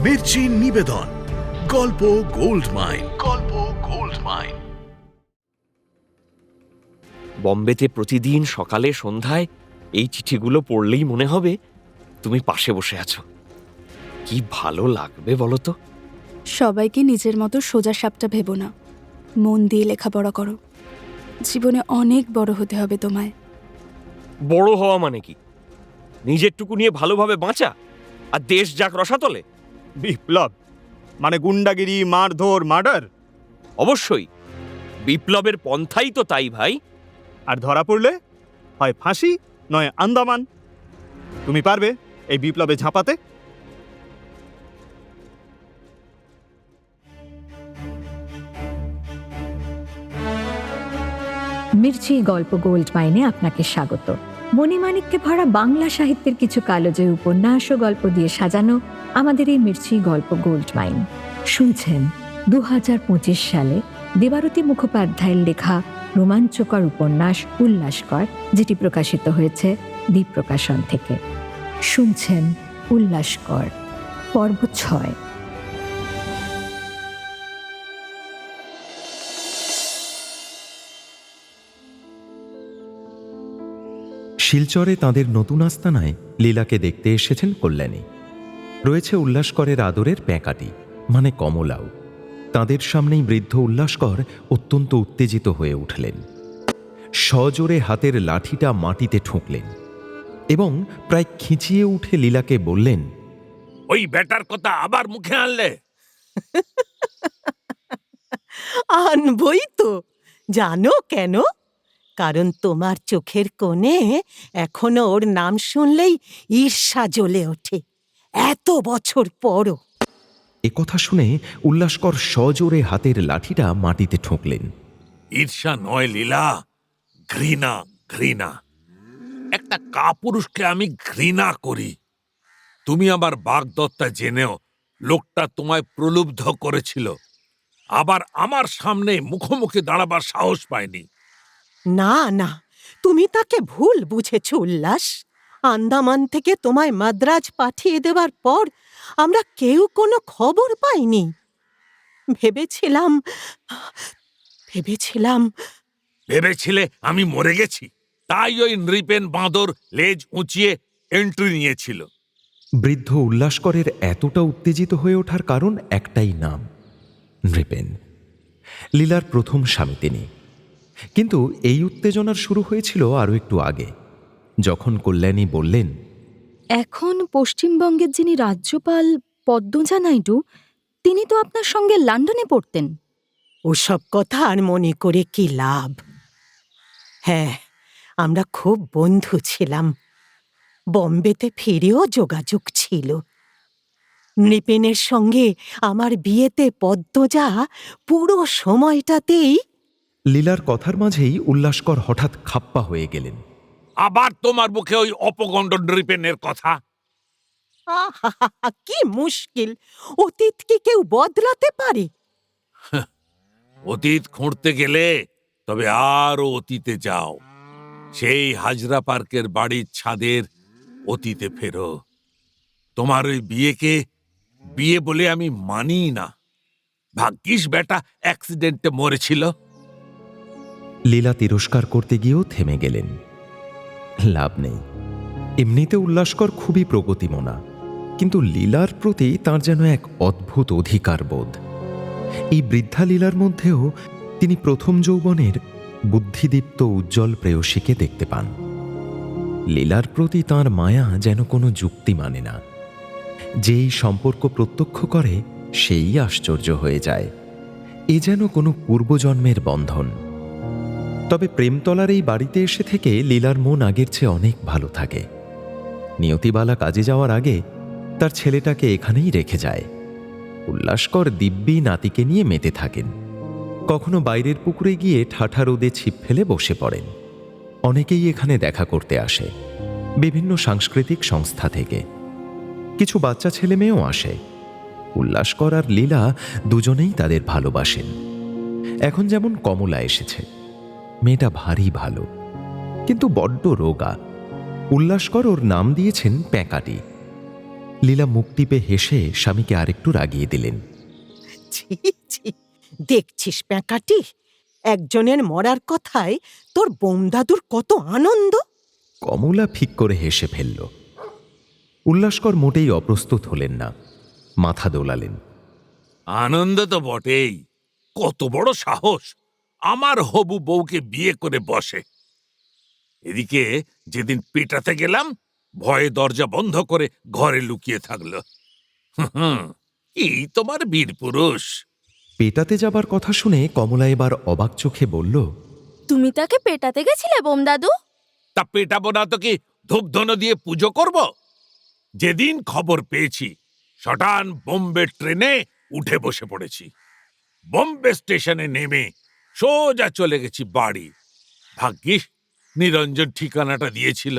মির্চি নিবেদন, গল্প gold mine. গল্প গোল্ড মাইন। বম্বেতে প্রতিদিন সকালে সন্ধ্যায় এই চিঠিগুলো পড়লেই মনে হবে তুমি পাশে বসে আছো। কি ভালো লাগবে বলো তো। সবাইকে নিজের মতো সোজা সাপটা ভেবো না, মন দিয়ে লেখাপড়া করো। জীবনে অনেক বড় হতে হবে তোমায়। বড় হওয়া মানে কি? নিজেরটুকু নিয়ে ভালোভাবে বাঁচা আর দেশ যাক রসাতলে? বিপ্লব মানে গুন্ডাগিরি, মারধর, মার্ডার? অবশ্যই, বিপ্লবের পন্থাই তো তাই ভাই। আর ধরা পড়লে হয় ফাঁসি নয় আন্দামান। তুমি পারবে এই বিপ্লবে ঝাঁপাতে? মির্চি গল্প গোল্ড মাইনে আপনাকে স্বাগত। মণিমাণিক্যে ভরা বাংলা সাহিত্যের কিছু কালোজয়ী উপন্যাস ও গল্প দিয়ে সাজানো আমাদের এই মির্চি গল্প গোল্ড মাইন। শুনছেন 2025 সালে দেবারতী মুখোপাধ্যায়ের লেখা রোমাঞ্চকর উপন্যাস উল্লাসকর, যেটি প্রকাশিত হয়েছে দ্বীপ প্রকাশন থেকে। শুনছেন উল্লাসকর, পর্ব 6। শিলচরে তাঁদের নতুন আস্তানায় লীলাকে দেখতে এসেছেন কল্যাণী। রয়েছে উল্লাসকরের আদরের প্যাঁকাটি মানে কমলাও। তাঁদের সামনেই বৃদ্ধ উল্লাসকর অত্যন্ত উত্তেজিত হয়ে উঠলেন। সজোরে হাতের লাঠিটা মাটিতে ঠুকলেন এবং প্রায় খিঁচিয়ে উঠে লীলাকে বললেন, ওই বেটার কথা আবার মুখে আনলে? আনবই তো। জানো কেন? কারণ তোমার চোখের কোণে এখনো ওর নাম শুনলেই ঈর্ষা জ্বলে ওঠে, এত বছর পরও। একথা শুনে উল্লাসকর সজোরে হাতের লাঠিটা মাটিতে ঠুকলেন। ঈর্ষা নয় লীলা, ঘৃণা। ঘৃণা। একটা কাপুরুষকে আমি ঘৃণা করি। তুমি আবার বাগদত্তা জেনেও লোকটা তোমায় প্রলুব্ধ করেছিল, আবার আমার সামনে মুখোমুখি দাঁড়াবার সাহস পায়নি। না না, তুমি তাকে ভুল বুঝেছ উল্লাস। আন্দামান থেকে তোমায় মাদ্রাজ পাঠিয়ে দেওয়ার পর আমরা কেউ কোনো খবর পাইনি। ভেবেছিলে আমি মরে গেছি, তাই ওই নৃপেন বাঁদর লেজ উঁচিয়ে এন্ট্রি নিয়েছিল। বৃদ্ধ উল্লাসকরের এতটা উত্তেজিত হয়ে ওঠার কারণ একটাই, নাম নৃপেন। লীলার প্রথম স্বামী তিনি। কিন্তু এই উত্তেজনার শুরু হয়েছিল আরও একটু আগে, যখন কল্যাণী বললেন, এখন পশ্চিমবঙ্গের যিনি রাজ্যপাল পদ্মজা নাইডু, তিনি তো আপনার সঙ্গে লন্ডনে পড়তেন। ওসব কথা আর মনে করে কি লাভ? হ্যাঁ, আমরা খুব বন্ধু ছিলাম। বম্বেতে ফিরেও যোগাযোগ ছিল। নৃপেনের সঙ্গে আমার বিয়েতে পদ্মজা পুরো সময়টাতেই। লীলার কথার মাঝেই উল্লাসকর হঠাৎ খাপ্পা হয়ে গেলেন। আবার তোমার মুখে ওই অপগণ্ড নৃপেনের কথা? আহা, কি মুশকিল! অতীত কি কেউ বদলাতে পারে? অতীত খুঁড়তে গেলে তবে আরো অতীতে যাও। সেই হাজরা পার্কের বাড়ির ছাদের অতীতে ফেরো। তোমার ওই বিয়েকে বিয়ে বলে আমি মানি না। ভাগ্যিস বেটা অ্যাক্সিডেন্টে মরেছিল। লীলা তিরস্কার করতে গিয়েও থেমে গেলেন। লাভ নেই, এমনিতে উল্লাসকর খুবই প্রগতিমনা, কিন্তু লীলার প্রতি তার যেন এক অদ্ভুত অধিকার বোধ। এই বৃদ্ধা লীলার মধ্যেও তিনি প্রথম যৌবনের বুদ্ধিদীপ্ত উজ্জ্বল প্রেয়সীকে দেখতে পান। লীলার প্রতি তাঁর মায়া যেন কোনো যুক্তি মানে না। যেই সম্পর্ক প্রত্যক্ষ করে সেই আশ্চর্য হয়ে যায়। এ যেন কোনো পূর্বজন্মের বন্ধন। তবে প্রেমতলার এই বাড়িতে এসে থেকে লীলার মন আগের চেয়ে অনেক ভালো থাকে। নিয়তিবালা কাজে যাওয়ার আগে তার ছেলেটাকে এখানেই রেখে যায়। উল্লাসকর দিব্যি নাতিকে নিয়ে মেতে থাকেন। কখনো বাইরের পুকুরে গিয়ে ঠাঠা রোদে ছিপ ফেলে বসে পড়েন। অনেকেই এখানে দেখা করতে আসে, বিভিন্ন সাংস্কৃতিক সংস্থা থেকে। কিছু বাচ্চা ছেলে মেয়েও আসে। উল্লাসকর আর লীলা দুজনেই তাদের ভালোবাসেন। এখন যেমন কমলা এসেছে, মেয়েটা ভারী ভালো, কিন্তু বড্ড রোগা। উল্লাসকর ওর নাম দিয়েছেন প্যাঁকাটি। লীলা মুখ টিপে হেসে স্বামীকে আরেকটু রাগিয়ে দিলেন। ছি ছি, দেখছিস প্যাঁকাটি, একজনের মরার কথায় তোর বোমদাদুর কত আনন্দ। কমলা ফিক করে হেসে ফেলল। উল্লাসকর মোটেই অপ্রস্তুত হলেন না, মাথা দোলালেন। আনন্দ তো বটেই, কত বড় সাহস আমার হবু বউকে বিয়ে করে বসে। এদিকে যেদিন পেটাতে গেলাম, ভয়ে দরজা বন্ধ করে ঘরে লুকিয়ে থাকলো। এই তোমার বীর পুরুষ। পেটাতে যাবার কথা শুনে কমলা এবার অবাক চোখে বলল, তুমি তাকে পেটাতে গেছিলে বোমদাদু? তা পেটাবো না তো কি ধূপধনো দিয়ে পুজো করব? যেদিন খবর পেয়েছি সটান বোম্বে ট্রেনে উঠে বসে পড়েছি। বোম্বে স্টেশনে নেমে সোজা চলে গেছি বাড়ি। ভাগ্যিস নিরঞ্জন ঠিকানাটা দিয়েছিল।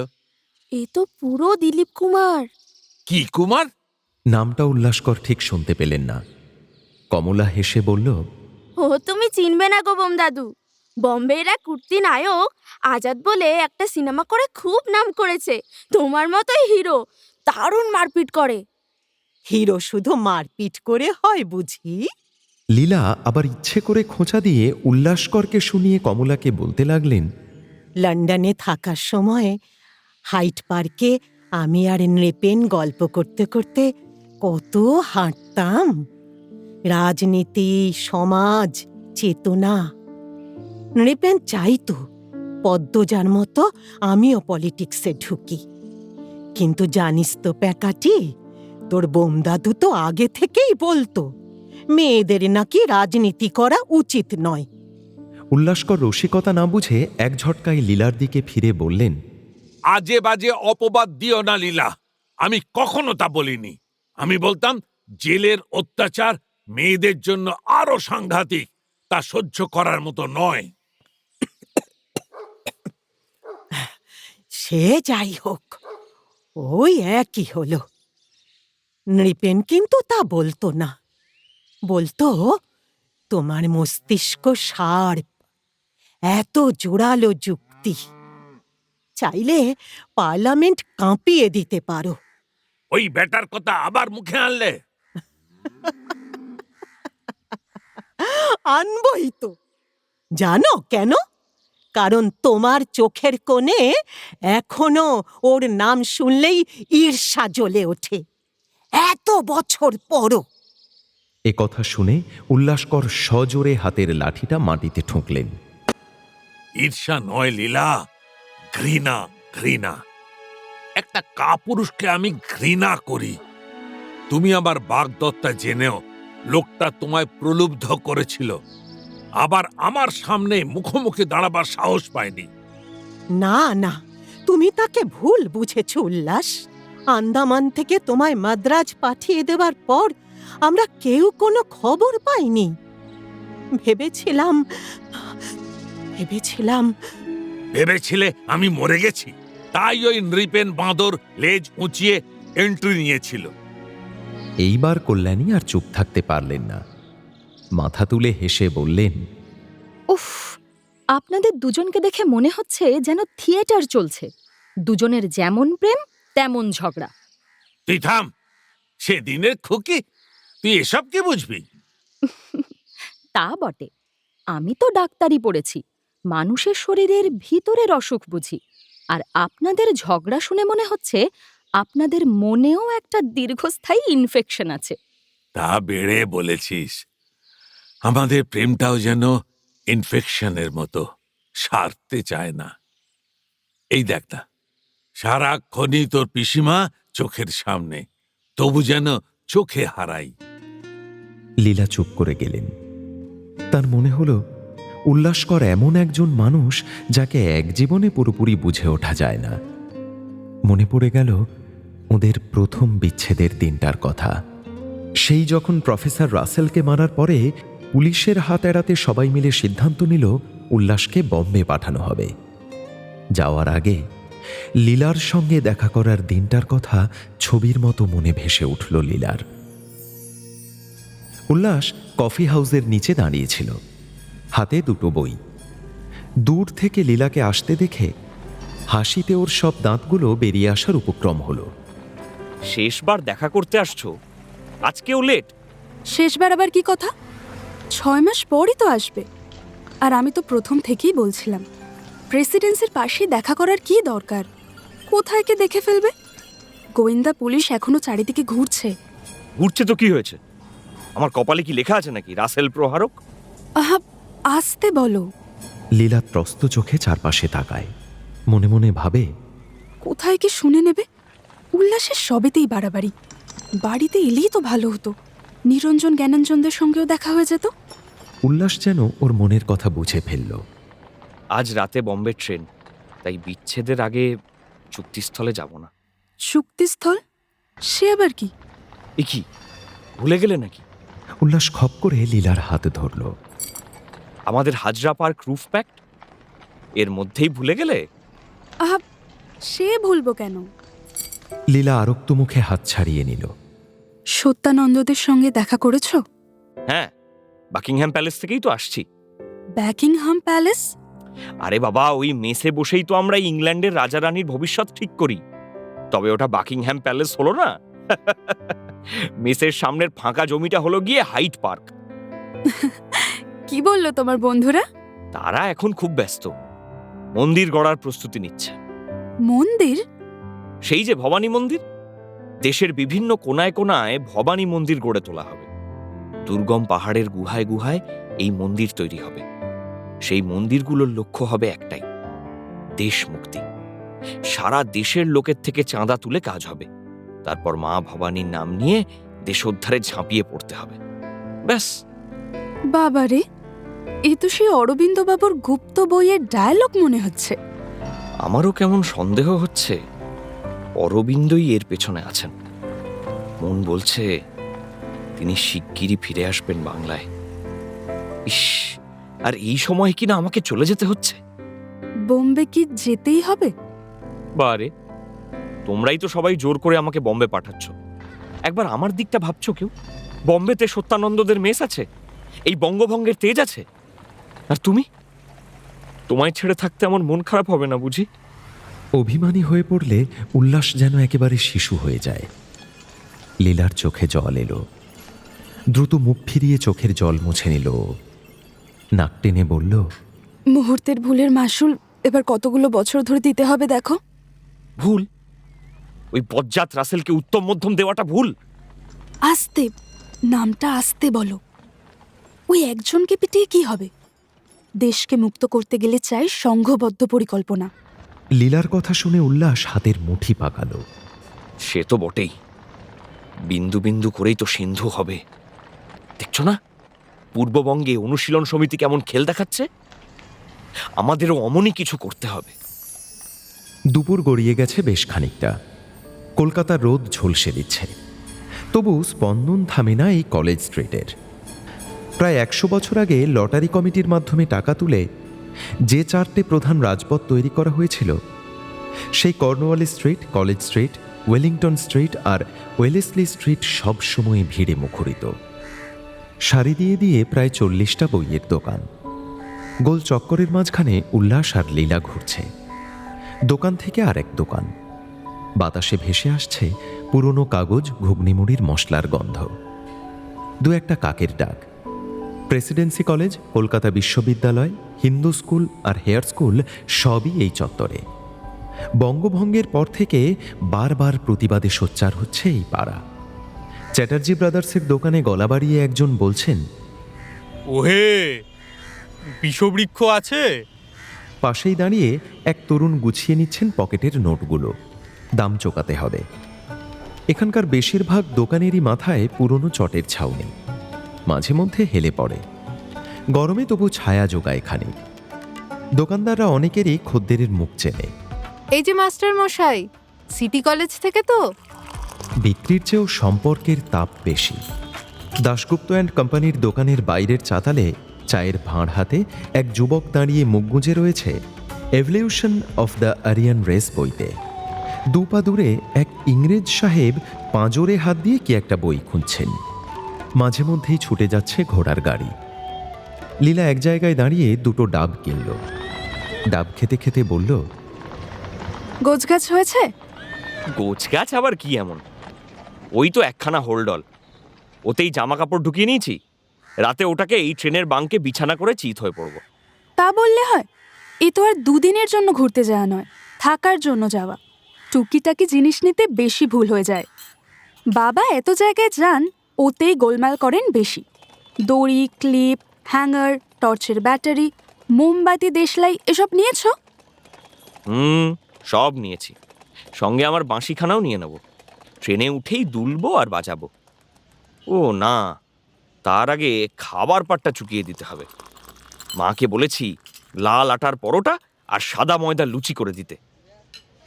এ তো পুরো দিলীপ কুমার। কি কুমার? নামটা উল্লাসকর ঠিক শুনতে পেলেন না। কমলা হেসে বলল, ও তুমি চিনবে না গো বোমদাদু, বম্বের এক কুর্তি নায়ক আজাদ বলে একটা সিনেমা করে খুব নাম করেছে। তোমার মতোই হিরো, দারুণ মারপিট করে। হিরো শুধু মারপিট করে হয় বুঝি? লীলা আবার ইচ্ছে করে খোঁচা দিয়ে উল্লাসকরকে শুনিয়ে কমলাকে বলতে লাগলেন, লন্ডনে থাকার সময় হাইট পার্কে আমি আর নৃপেন গল্প করতে করতে কত হাঁটতাম। রাজনীতি, সমাজ, চেতনা। নৃপেন চাইতো পদ্মজার মতো আমিও পলিটিক্সে ঢুকি, কিন্তু জানিস তো প্যাকাটি, তোর বোমদাদু তো আগে থেকেই বলতো মেয়েদের নাকি রাজনীতি করা উচিত নয়। উল্লাসকর রসিকতা না বুঝে এক ঝটকায় লীলার দিকে ফিরে বললেন, আজে বাজে অপবাদ দিও না লীলা, আমি কখনো তা বলিনি। আমি বলতাম জেলের অত্যাচার মেয়েদের জন্য আরো সাংঘাতিক, তা সহ্য করার মতো নয়। সে যাই হোক, ওই একই হলো। নৃপেন কিন্তু তা বলতো না, বলতো তোমার মস্তিষ্ক শার্প, এত জোরালো যুক্তি, চাইলে পার্লামেন্ট কাঁপিয়ে দিতে পারো। ওই ব্যাটার কথা আবার মুখে আনলে? আনবই তো। জানো কেন? কারণ তোমার চোখের কোণে এখনো ওর নাম শুনলেই ঈর্ষা জ্বলে ওঠে, এত বছর পরও। এ কথা শুনে উল্লাসকর সজোরে হাতের লাঠিটা মাটিতে ঠুকলেন। ঈর্ষা নয় লীলা, ঘৃণা, ঘৃণা। একটা কাপুরুষকে আমি ঘৃণা করি। তুমি আবার বাগদত্তা জেনেও লোকটা তোমায় প্রলুব্ধ করেছিল, আবার আমার সামনে মুখোমুখি দাঁড়াবার সাহস পায়নি। না না, তুমি তাকে ভুল বুঝেছ উল্লাস। আন্দামান থেকে তোমায় মাদ্রাজ পাঠিয়ে দেবার পর আমরা কেউ কোনো খবর পাইনি। ভেবেছিলে আমি মরে গেছি, তাই ওই নৃপেন বাঁদর লেজ উঁচিয়ে এন্ট্রি নিয়েছিল। এইবার কল্যাণী আর চুপ থাকতে পারলেন না, মাথা তুলে হেসে বললেন, উফ, আপনাদের দুজনকে দেখে মনে হচ্ছে যেন থিয়েটার চলছে। দুজনের যেমন প্রেম তেমন ঝগড়া। তুই থাম, সেদিনের খুকি, তুই এসব কি বুঝবি? তা বটে, আমি তো ডাক্তারি পড়েছি, মানুষের শরীরের ভিতরের অসুখ বুঝি। আর আপনাদের ঝগড়া শুনে মনে হচ্ছে আপনাদের মনেও একটা দীর্ঘস্থায়ী ইনফেকশন আছে। তা বেড়ে বলেছিস। আমাদের প্রেমটাও যেন ইনফেকশনের মতো, সারতে চায় না। এই দেখ না, সারাক্ষণই তোর পিসিমা চোখের সামনে, তবু যেন চোখে হারাই। লীলা চুপ করে গেলেন। তার মনে হল উল্লাসকর এমন একজন মানুষ যাকে এক জীবনে পুরোপুরি বুঝে ওঠা যায় না। মনে পড়ে গেল ওদের প্রথম বিচ্ছেদের দিনটার কথা। সেই যখন প্রফেসর রাসেলকে মারার পরে পুলিশের হাত এড়াতে সবাই মিলে সিদ্ধান্ত নিল উল্লাসকে বম্বে পাঠানো হবে। যাওয়ার আগে লীলার সঙ্গে দেখা করার দিনটার কথা ছবির মতো মনে ভেসে উঠল লীলার। উল্লাস কফি হাউসের নিচে দাঁড়িয়েছিল, হাতে দুটো বই। দূর থেকে লীলাকে আসতে দেখে হাসিতে ওর সব দাঁতগুলো বেরিয়ে আসার উপক্রম হলো। শেষবার দেখা করতে আসছো, আজকেও লেট। শেষবার আবার কি কথা? 6 মাস পরই তো আসবে। আর আমি তো প্রথম থেকেই বলছিলাম প্রেসিডেন্সির পাশে দেখা করার কি দরকার? কোথায় কে দেখে ফেলবে? গোয়েন্দা পুলিশ এখনো চারিদিকে ঘুরছে। ঘুরছে তো কি হয়েছে? আমার কপালে কি লেখা আছে নাকি রাসেল প্রহারক? আহা, আসতে বলো। লীলা ত্রস্ত চোখে চারপাশে তাকায়, মনে মনে ভাবে, কোথায় কি শুনে নেবে? উল্লাসের সবেতেই বাড়াবাড়ি। বাড়িতে এলেই তো ভালো হতো, নিরঞ্জন জ্ঞানাঞ্জনদের সঙ্গেও দেখা হয়ে যেত। উল্লাস যেন ওর মনের কথা বুঝে ফেলল। আজ রাতে বম্বে ট্রেন, তাই বিচ্ছেদের আগে চুক্তিস্থলে যাব না। চুক্তিস্থল? সে আবার কি? এ কি, ভুলে গেলে নাকি? উল্লাস খপ করে লীলার হাত ধরল। আমাদের হাজরা পার্ক রুফ প্যাক্ট, এর মধ্যেই ভুলে গেলে? আহা, সে ভুলবো কেন? লীলা আরক্ত মুখে হাত ছাড়িয়ে নিল। সত্যানন্দদের সঙ্গে দেখা করেছ? হ্যাঁ, বাকিংহ্যাম প্যালেস থেকেই তো আসছি। Buckingham palace? আরে বাবা, ওই মেসে বসেই তো আমরা ইংল্যান্ডের রাজা রানীর ভবিষ্যৎ ঠিক করি। তবে ওটা বাকিংহ্যাম প্যালেস হলো না। মেসের সামনের ফাঁকা জমিটা হলো গিয়ে হাইট পার্ক। কি বললো তোমার বন্ধুরা? তারা এখন খুব ব্যস্ত, মন্দির গড়ার প্রস্তুতি নিচ্ছে। মন্দির? সেই যে ভবানী মন্দির। দেশের বিভিন্ন কোনায় কোনায় ভবানী মন্দির গড়ে তোলা হবে। দুর্গম পাহাড়ের গুহায় গুহায় এই মন্দির তৈরি হবে। সেই মন্দিরগুলোর লক্ষ্য হবে একটাই, দেশ মুক্তি। সারা দেশের লোকের থেকে চাঁদা তুলে কাজ হবে। তারপর মা ভবানীর নাম নিয়ে দেশোদ্ধারে ঝাঁপিয়ে পড়তে হবে। ব্যাস। বাবারে, এ তো সেই অরবিন্দ বাবুর গুপ্ত বইয়ের ডায়ালগ মনে হচ্ছে। আমারও কেমন সন্দেহ হচ্ছে অরবিন্দই এর পেছনে আছেন। মন বলছে তিনি শিগগিরই ফিরে আসবেন বাংলায়। ইস, আর এই সময় কিনা আমাকে চলে যেতে হচ্ছে। বোম্বে কি যেতেই হবে? বারে, তোমরাই তো সবাই জোর করে আমাকে বম্বে পাঠাচ্ছ। একবার আমার দিকটা ভাবছো কেউ? বম্বেতে সত্যানন্দদের মেস আছে, এই বঙ্গভঙ্গের তেজ আছে। আর তুমি, তোমায় ছেড়ে থাকতে আমার মন খারাপ হবে না বুঝি? অভিমানী হয়ে পড়লে উল্লাস যেন একেবারে শিশু হয়ে যায়। লীলার চোখে জল এলো। দ্রুত মুখ ফিরিয়ে চোখের জল মুছে নিল। নাক টেনে বলল, মুহূর্তের ভুলের মাসুল এবার কতগুলো বছর ধরে দিতে হবে দেখো। ভুল? ওই বজ্জাত রাসেলকে উত্তম মধ্যম দেওয়াটা ভুল? আস্তে, নামটা আস্তে বলো। ওই একজনকে পিটিয়ে কি হবে? দেশকে মুক্ত করতে গেলে চাই সংঘবদ্ধ পরিকল্পনা। লীলার কথা শুনে উল্লাস হাতের মুঠি পাকালো। সে তো বটেই, বিন্দু বিন্দু করেই তো সিন্ধু হবে। দেখছো না পূর্ববঙ্গে অনুশীলন সমিতি কেমন খেল দেখাচ্ছে? আমাদেরও অমনই কিছু করতে হবে। দুপুর গড়িয়ে গেছে বেশ খানিকটা। কলকাতার রোদ ঝলসে দিচ্ছে, তবু স্পন্দন থামে না এই কলেজ স্ট্রিটের। প্রায় 100 বছর আগে লটারি কমিটির মাধ্যমে টাকা তুলে যে 4টে প্রধান রাজপথ তৈরি করা হয়েছিল, সেই Cornwallis street, college street, Wellington street আর ওয়েলেসলি স্ট্রিট সবসময় ভিড়ে মুখরিত। সারি দিয়ে দিয়ে প্রায় 40টা বইয়ের দোকান। গোল চক্করের মাঝখানে উল্লাস আর লীলা ঘুরছে। দোকান থেকে আরেক দোকান। বাতাসে ভেসে আসছে পুরনো কাগজ, ঘুগনিমুড়ির মশলার গন্ধ। দু একটা কাকের ডাক। প্রেসিডেন্সি কলেজ, কলকাতা বিশ্ববিদ্যালয়, হিন্দু স্কুল আর হেয়ার স্কুল সবই এই চত্বরে। বঙ্গভঙ্গের পর থেকে বারবার প্রতিবাদে সোচ্চার হচ্ছে এই পাড়া। চ্যাটার্জি ব্রাদার্সের দোকানে গলা বাড়িয়ে একজন বলছেন, ওহে, বিষবৃক্ষ আছে? পাশেই দাঁড়িয়ে এক তরুণ গুছিয়ে নিচ্ছেন পকেটের নোটগুলো। দাম চোকাতে হবে। এখানকার বেশিরভাগ দোকানেরই মাথায় পুরনো চটের ছাউনি, মাঝে মধ্যে হেলে পড়ে। গরমে তবু ছায়া যোগায় খানিক। দোকানদাররা অনেকেরই খদ্দেরের মুখ চেনে। এই যে মাস্টার মশাই, সিটি কলেজ থেকে তো? বিক্রির চেয়েও সম্পর্কের তাপ বেশি। দাশগুপ্ত অ্যান্ড কোম্পানির দোকানের বাইরের চাতালে চায়ের ভাঁড় হাতে এক যুবক দাঁড়িয়ে মুখ গুঁজে রয়েছে evolution of the Aryan race বইতে। দুপা দূরে এক ইংরেজ সাহেব পাঁজরে হাত দিয়ে কি একটা বই খুঁজছেন। মাঝে মধ্যেই ছুটে যাচ্ছে ঘোড়ার গাড়ি। লীলা এক জায়গায় দাঁড়িয়ে দুটো ডাব কিনল। ডাব খেতে খেতে বলল, গোছগাছ হয়েছে? গোছ গাছ আবার কি এমন? ওই তো একখানা হোল্ডল, ওতেই জামা কাপড় ঢুকিয়ে নিয়েছি। রাতে ওটাকে এই ট্রেনের বাঙ্কে বিছানা করে চিত হয়ে পড়ব। তা বললে হয়? এ তো আর দুদিনের জন্য ঘুরতে যাওয়া নয়, থাকার জন্য যাওয়া। টুকিটাকি জিনিস নিতে বেশি ভুল হয়ে যায়। বাবা এত জায়গায় যান, ওতেই গোলমাল করেন বেশি। দড়ি, ক্লিপ, হ্যাঙ্গার, টর্চের ব্যাটারি, মোমবাতি, দেশলাই এসব নিয়েছো? সব নিয়েছি। সঙ্গে আমার বাঁশিখানাও নিয়ে নেব। ট্রেনে উঠেই দুলবো আর বাজাবো। ও না, তার আগে খাবার পাটটা চুকিয়ে দিতে হবে। মাকে বলেছি লাল আটার পরোটা আর সাদা ময়দা লুচি করে দিতে,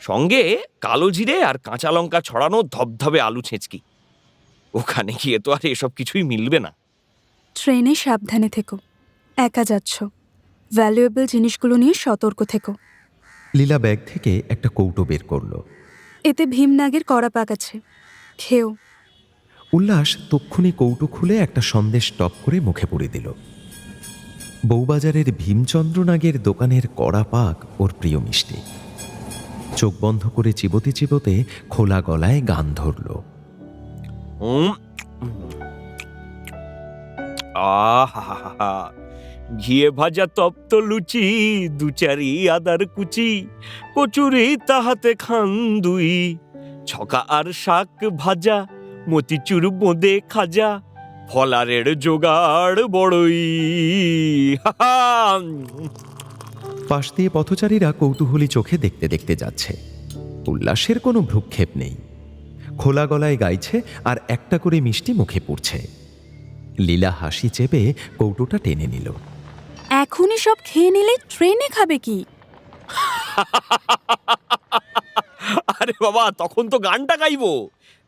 সঙ্গে কালো জিরে আর কাঁচা লঙ্কা ছড়ানো ধবধবে আলু ছেঁচকি। ওখানে গিয়ে তো আর এসব কিছুই মিলবে না। ট্রেনে সাবধানে থেকো, একা যাচ্ছ। ভ্যালুয়েবল জিনিসগুলো নিয়ে সতর্ক থেকো। লীলা ব্যাগ থেকে একটা কৌটো বের করল। এতে ভীমনাগের কড়া পাক আছে, খেও। উল্লাস তক্ষুনি কৌটো খুলে একটা সন্দেশ টপ করে মুখে পুরে দিল। বউবাজারের ভীমচন্দ্রনাগের দোকানের কড়া পাক ওর প্রিয় মিষ্টি। চোখ বন্ধ করে চিবোতে চিবোতে খোলা গলায় গান ধরল। আহা, ঘিয়ে ভাজা তপ্ত লুচি, দুচারি আদার কুচি, কচুরি তাহাতে খান দুই, ছকা আর শাক ভাজা, মতিচুর বোঁদে খাজা, ফলারের জোগাড় বড়ই। পাশ দিয়ে পথচারীরা কৌতূহলী চোখে দেখতে দেখতে যাচ্ছে। উল্লাসের কোনো ভ্রুক্ষেপ নেই। খোলা গলায় গাইছে আর একটা করে মিষ্টি মুখে পড়ছে। লীলা হাসি চেপে কৌটোটা টেনে নিল। এখনই সব খেয়ে নিলে ট্রেনে খাবে কি? আরে বাবা, তখন তো গানটা গাইবো,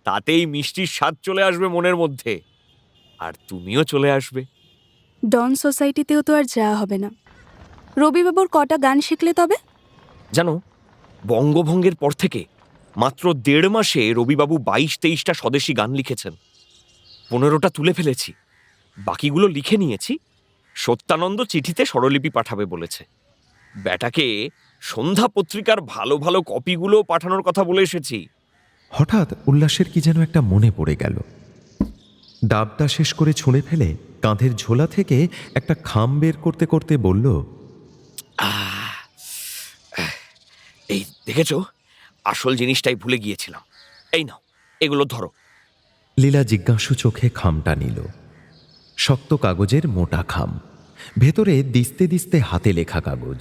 তাতেই মিষ্টির স্বাদ চলে আসবে মনের মধ্যে, আর তুমিও চলে আসবে। ডন সোসাইটিতেও তো আর যাওয়া হবে না। রবিবাবুর কটা গান শিখলে তবে? জানো, বঙ্গভঙ্গের পর থেকে মাত্র 1.5 মাসে রবিবাবু 22-23টা স্বদেশী গান লিখেছেন। 15টা তুলে ফেলেছি, বাকিগুলো লিখে নিয়েছি। সত্যানন্দ চিঠিতে স্বরলিপি পাঠাবে বলেছে। ব্যাটাকে সন্ধ্যা পত্রিকার ভালো ভালো কপিগুলো পাঠানোর কথা বলে এসেছি। হঠাৎ উল্লাসের কি যেন একটা মনে পড়ে গেল। ডাবটা শেষ করে ছুঁড়ে ফেলে কাঁধের ঝোলা থেকে একটা খাম বের করতে করতে বলল, এই দেখেছো, আসল জিনিসটাই ভুলে গিয়েছিলাম। এই নাও, এগুলো ধরো। লীলা জিজ্ঞাসু চোখে খামটা নিল। শক্ত কাগজের মোটা খাম, ভেতরে দিস্তে দিস্তে হাতে লেখা কাগজ।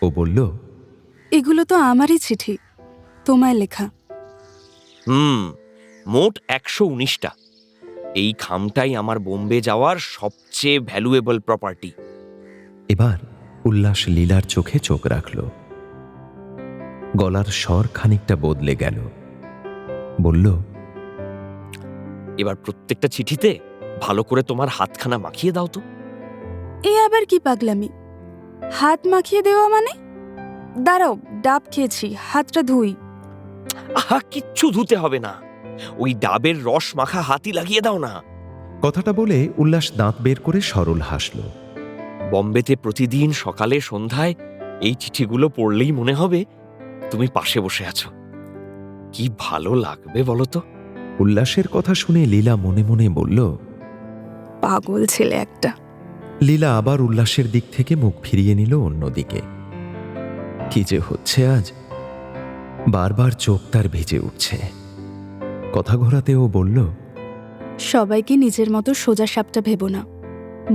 ও বলল, এগুলো তো আমারই চিঠি, তোমায় লেখা। মোট 119টা। এই খামটাই আমার বোম্বে যাওয়ার সবচেয়ে ভ্যালুয়েবল প্রপার্টি। এবার উল্লাস লীলার চোখে চোখ রাখল। গলার স্বর খানিকটা বদলে গেল। বলল, এবার প্রত্যেকটা চিঠিতে ভালো করে তোমার হাতখানা মাখিয়ে দাও তো। এ আবার কি পাগলামি? হাত মাখিয়ে দেওয়া মানে? দাঁড়াও, ডাব খেয়েছি, হাতটা ধুই। আহা, কিচ্ছু ধুতে হবে না, ওই ডাবের রস মাখা হাতই লাগিয়ে দাও না। কথাটা বলে উল্লাস দাঁত বের করে সরল হাসল। বম্বেতে প্রতিদিন সকালে সন্ধ্যায় এই চিঠিগুলো পড়লেই মনে হবে তুমি পাশে বসে আছো। কি ভালো লাগবে বলো তো। উল্লাসের কথা শুনে লীলা মনে মনে বলল, পাগল ছেলে একটা। লীলা আবার উল্লাসের দিক থেকে মুখ ফিরিয়ে নিল অন্যদিকে। কি যে হচ্ছে আজ, বারবার চোখ তার ভিজে উঠছে। কথা ঘোরাতে ও বলল, সবাইকে নিজের মতো সোজা সাপটা ভেবো না,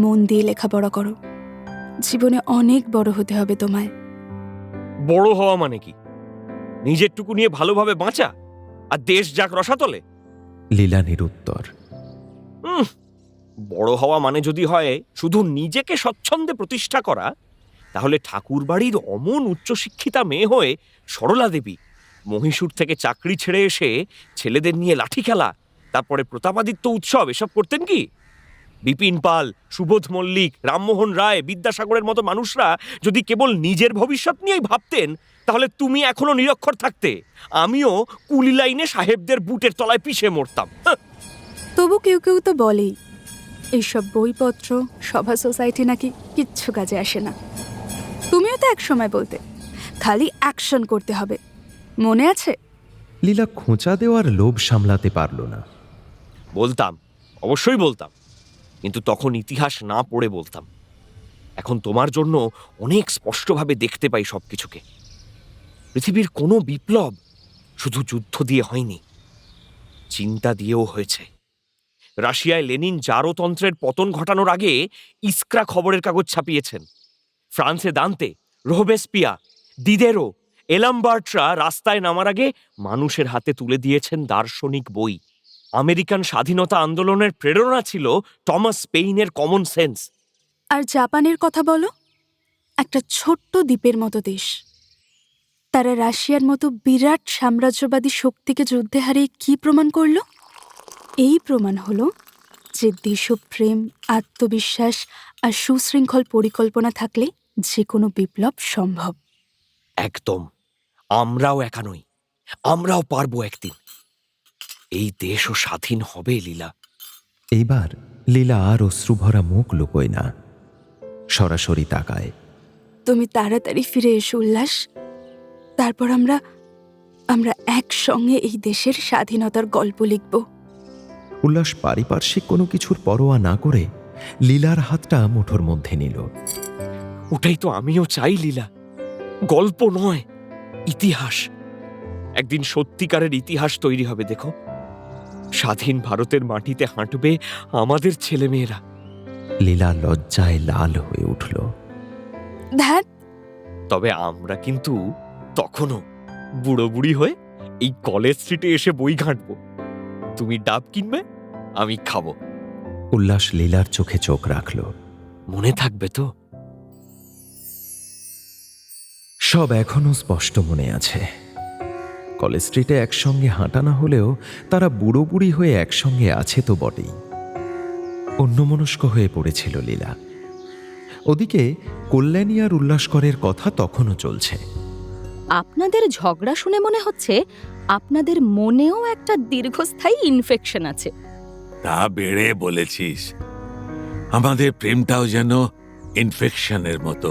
মন দিয়ে লেখাপড়া করো। জীবনে অনেক বড় হতে হবে তোমায়। বড় হওয়া মানে কি? নিজেরটুকু নিয়ে ভালোভাবে বাঁচা আর দেশ যাক রসাতলে? লীলা নিরুত্তর। বড় হওয়া মানে যদি হয় শুধু নিজেকে স্বচ্ছন্দে প্রতিষ্ঠা করা, তাহলে ঠাকুরবাড়ির অমন উচ্চশিক্ষিতা মেয়ে হয়ে সরলা দেবী মহীশূর থেকে চাকরি ছেড়ে এসে ছেলেদের নিয়ে লাঠি খেলা, তারপরে প্রতাপাদিত্য উৎসব এসব করতেন কি? বিপিন পাল, সুবোধ মল্লিক, রামমোহন রায়, বিদ্যাসাগরের মতো মানুষরা যদি কেবল নিজের ভবিষ্যৎ নিয়েই ভাবতেন, তাহলে তুমি এখনো নিরক্ষর থাকতে, আমিও কুলি লাইনে সাহেবদের বুটের তলায় পিষে মরতাম। তবু কেউ কেউ তো বলেই এইসব বইপত্র, সভা, সোসাইটি নাকি কিচ্ছু কাজে আসে না। তুমিও তো এক সময় বলতে খালি অ্যাকশন করতে হবে, মনে আছে? লীলা খোঁচা দেওয়ার লোভ সামলাতে পারল না। বলতাম, অবশ্যই বলতাম, কিন্তু তখন ইতিহাস না পড়ে বলতাম। এখন তোমার জন্য অনেক স্পষ্টভাবে দেখতে পাই সবকিছুকে। পৃথিবীর কোনো বিপ্লব শুধু যুদ্ধ দিয়ে হয়নি, চিন্তা দিয়েও হয়েছে। রাশিয়ায় লেনিন জারতন্ত্রের পতন ঘটানোর আগে ইস্ক্রা খবরের কাগজ ছাপিয়েছেন। ফ্রান্সে দান্তে, রোবেসপিয়া, দিদেরো, এলামবার্টরা রাস্তায় নামার আগে মানুষের হাতে তুলে দিয়েছেন দার্শনিক বই। আমেরিকান স্বাধীনতা আন্দোলনের প্রেরণা ছিল টমাস পেইনের কমন সেন্স। আর জাপানের কথা বলো, একটা ছোট্ট দ্বীপের মতো দেশ। তারা রাশিয়ার মতো বিরাট সাম্রাজ্যবাদী শক্তিকে যুদ্ধে হারিয়ে কি প্রমাণ করলো? এই প্রমাণ হলো যে দেশপ্রেম, আত্মবিশ্বাস আর সুশৃঙ্খল পরিকল্পনা থাকলে যে কোনো বিপ্লব সম্ভব। একদম, আমরাও একা নই, আমরাও পারবো একদিন। এই দেশও স্বাধীন হবে লীলা। এইবার লীলা আর অশ্রুভরা মুখ লুকোয় না, সরাসরি তাকায়। তুমি তাড়াতাড়ি ফিরে এসো উল্লাস, তারপর আমরা একসঙ্গে এই দেশের স্বাধীনতার গল্প লিখব। উল্লাস পারিপার্শ্বিক কোনো কিছুর পরোয়া না করে লীলার হাতটা মুঠোর মধ্যে নিল। ওটাই তো আমিও চাই লীলা, গল্প নয়, ইতিহাস। একদিন সত্যিকারের ইতিহাস তৈরি হবে, দেখো। স্বাধীন ভারতের মাটিতে হাঁটবে আমাদের ছেলেমেয়েরা। লীলা লজ্জায় লাল হয়ে উঠল। ধ্যাত, তবে আমরা কিন্তু তখনও বুড়ো বুড়ি হয়ে এই কলেজ স্ট্রিটে এসে বই ঘাঁটবো। তুমি ডাব কিনবে, আমি খাবো। উল্লাস লীলার চোখে চোখ রাখল। মনে থাকবে তো? সব এখনো স্পষ্ট মনে আছে। কলেজ স্ট্রিটে একসঙ্গে হাঁটা না হলেও তারা বুড়ো বুড়ি হয়ে একসঙ্গে আছে তো বটেই। অন্যমনস্ক হয়ে পড়েছিল লীলা। ওদিকে কল্যাণী আর উল্লাসকরের কথা তখনও চলছে। আপনাদের ঝগড়া শুনে মনে হচ্ছে আপনাদের মনেও একটা দীর্ঘস্থায়ী ইনফেকশন আছে। তা বেড়ে বলেছিস। আমাদের প্রেমটাও যেন ইনফেকশনের মতো,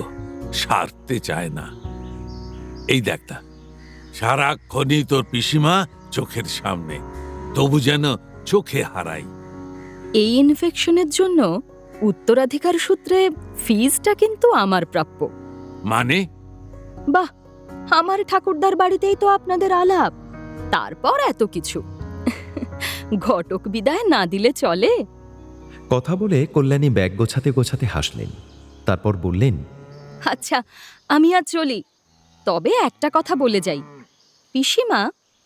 সারতে চায় না। এই দেখতা, সারাক্ষণই তোর পিসিমা চোখের সামনে, তবু যেন চোখে হারাই। এই ইনফেকশনের জন্য উত্তরাধিকার সূত্রে ফিজটা কিন্তু আমার প্রাপ্য। মানে? বাহ, আমার ঠাকুরদার বাড়িতেই তো আপনাদের আলাপ, তারপর এত কিছু। ঘটক বিদায় না দিলে চলে? কথা বলে কল্যাণী ব্যাগ গোছাতে গোছাতে হাসলেন। তারপর বললেন, আচ্ছা, আমি আজ চলি। তবে একটা কথা বলে যাই, পিসিমা,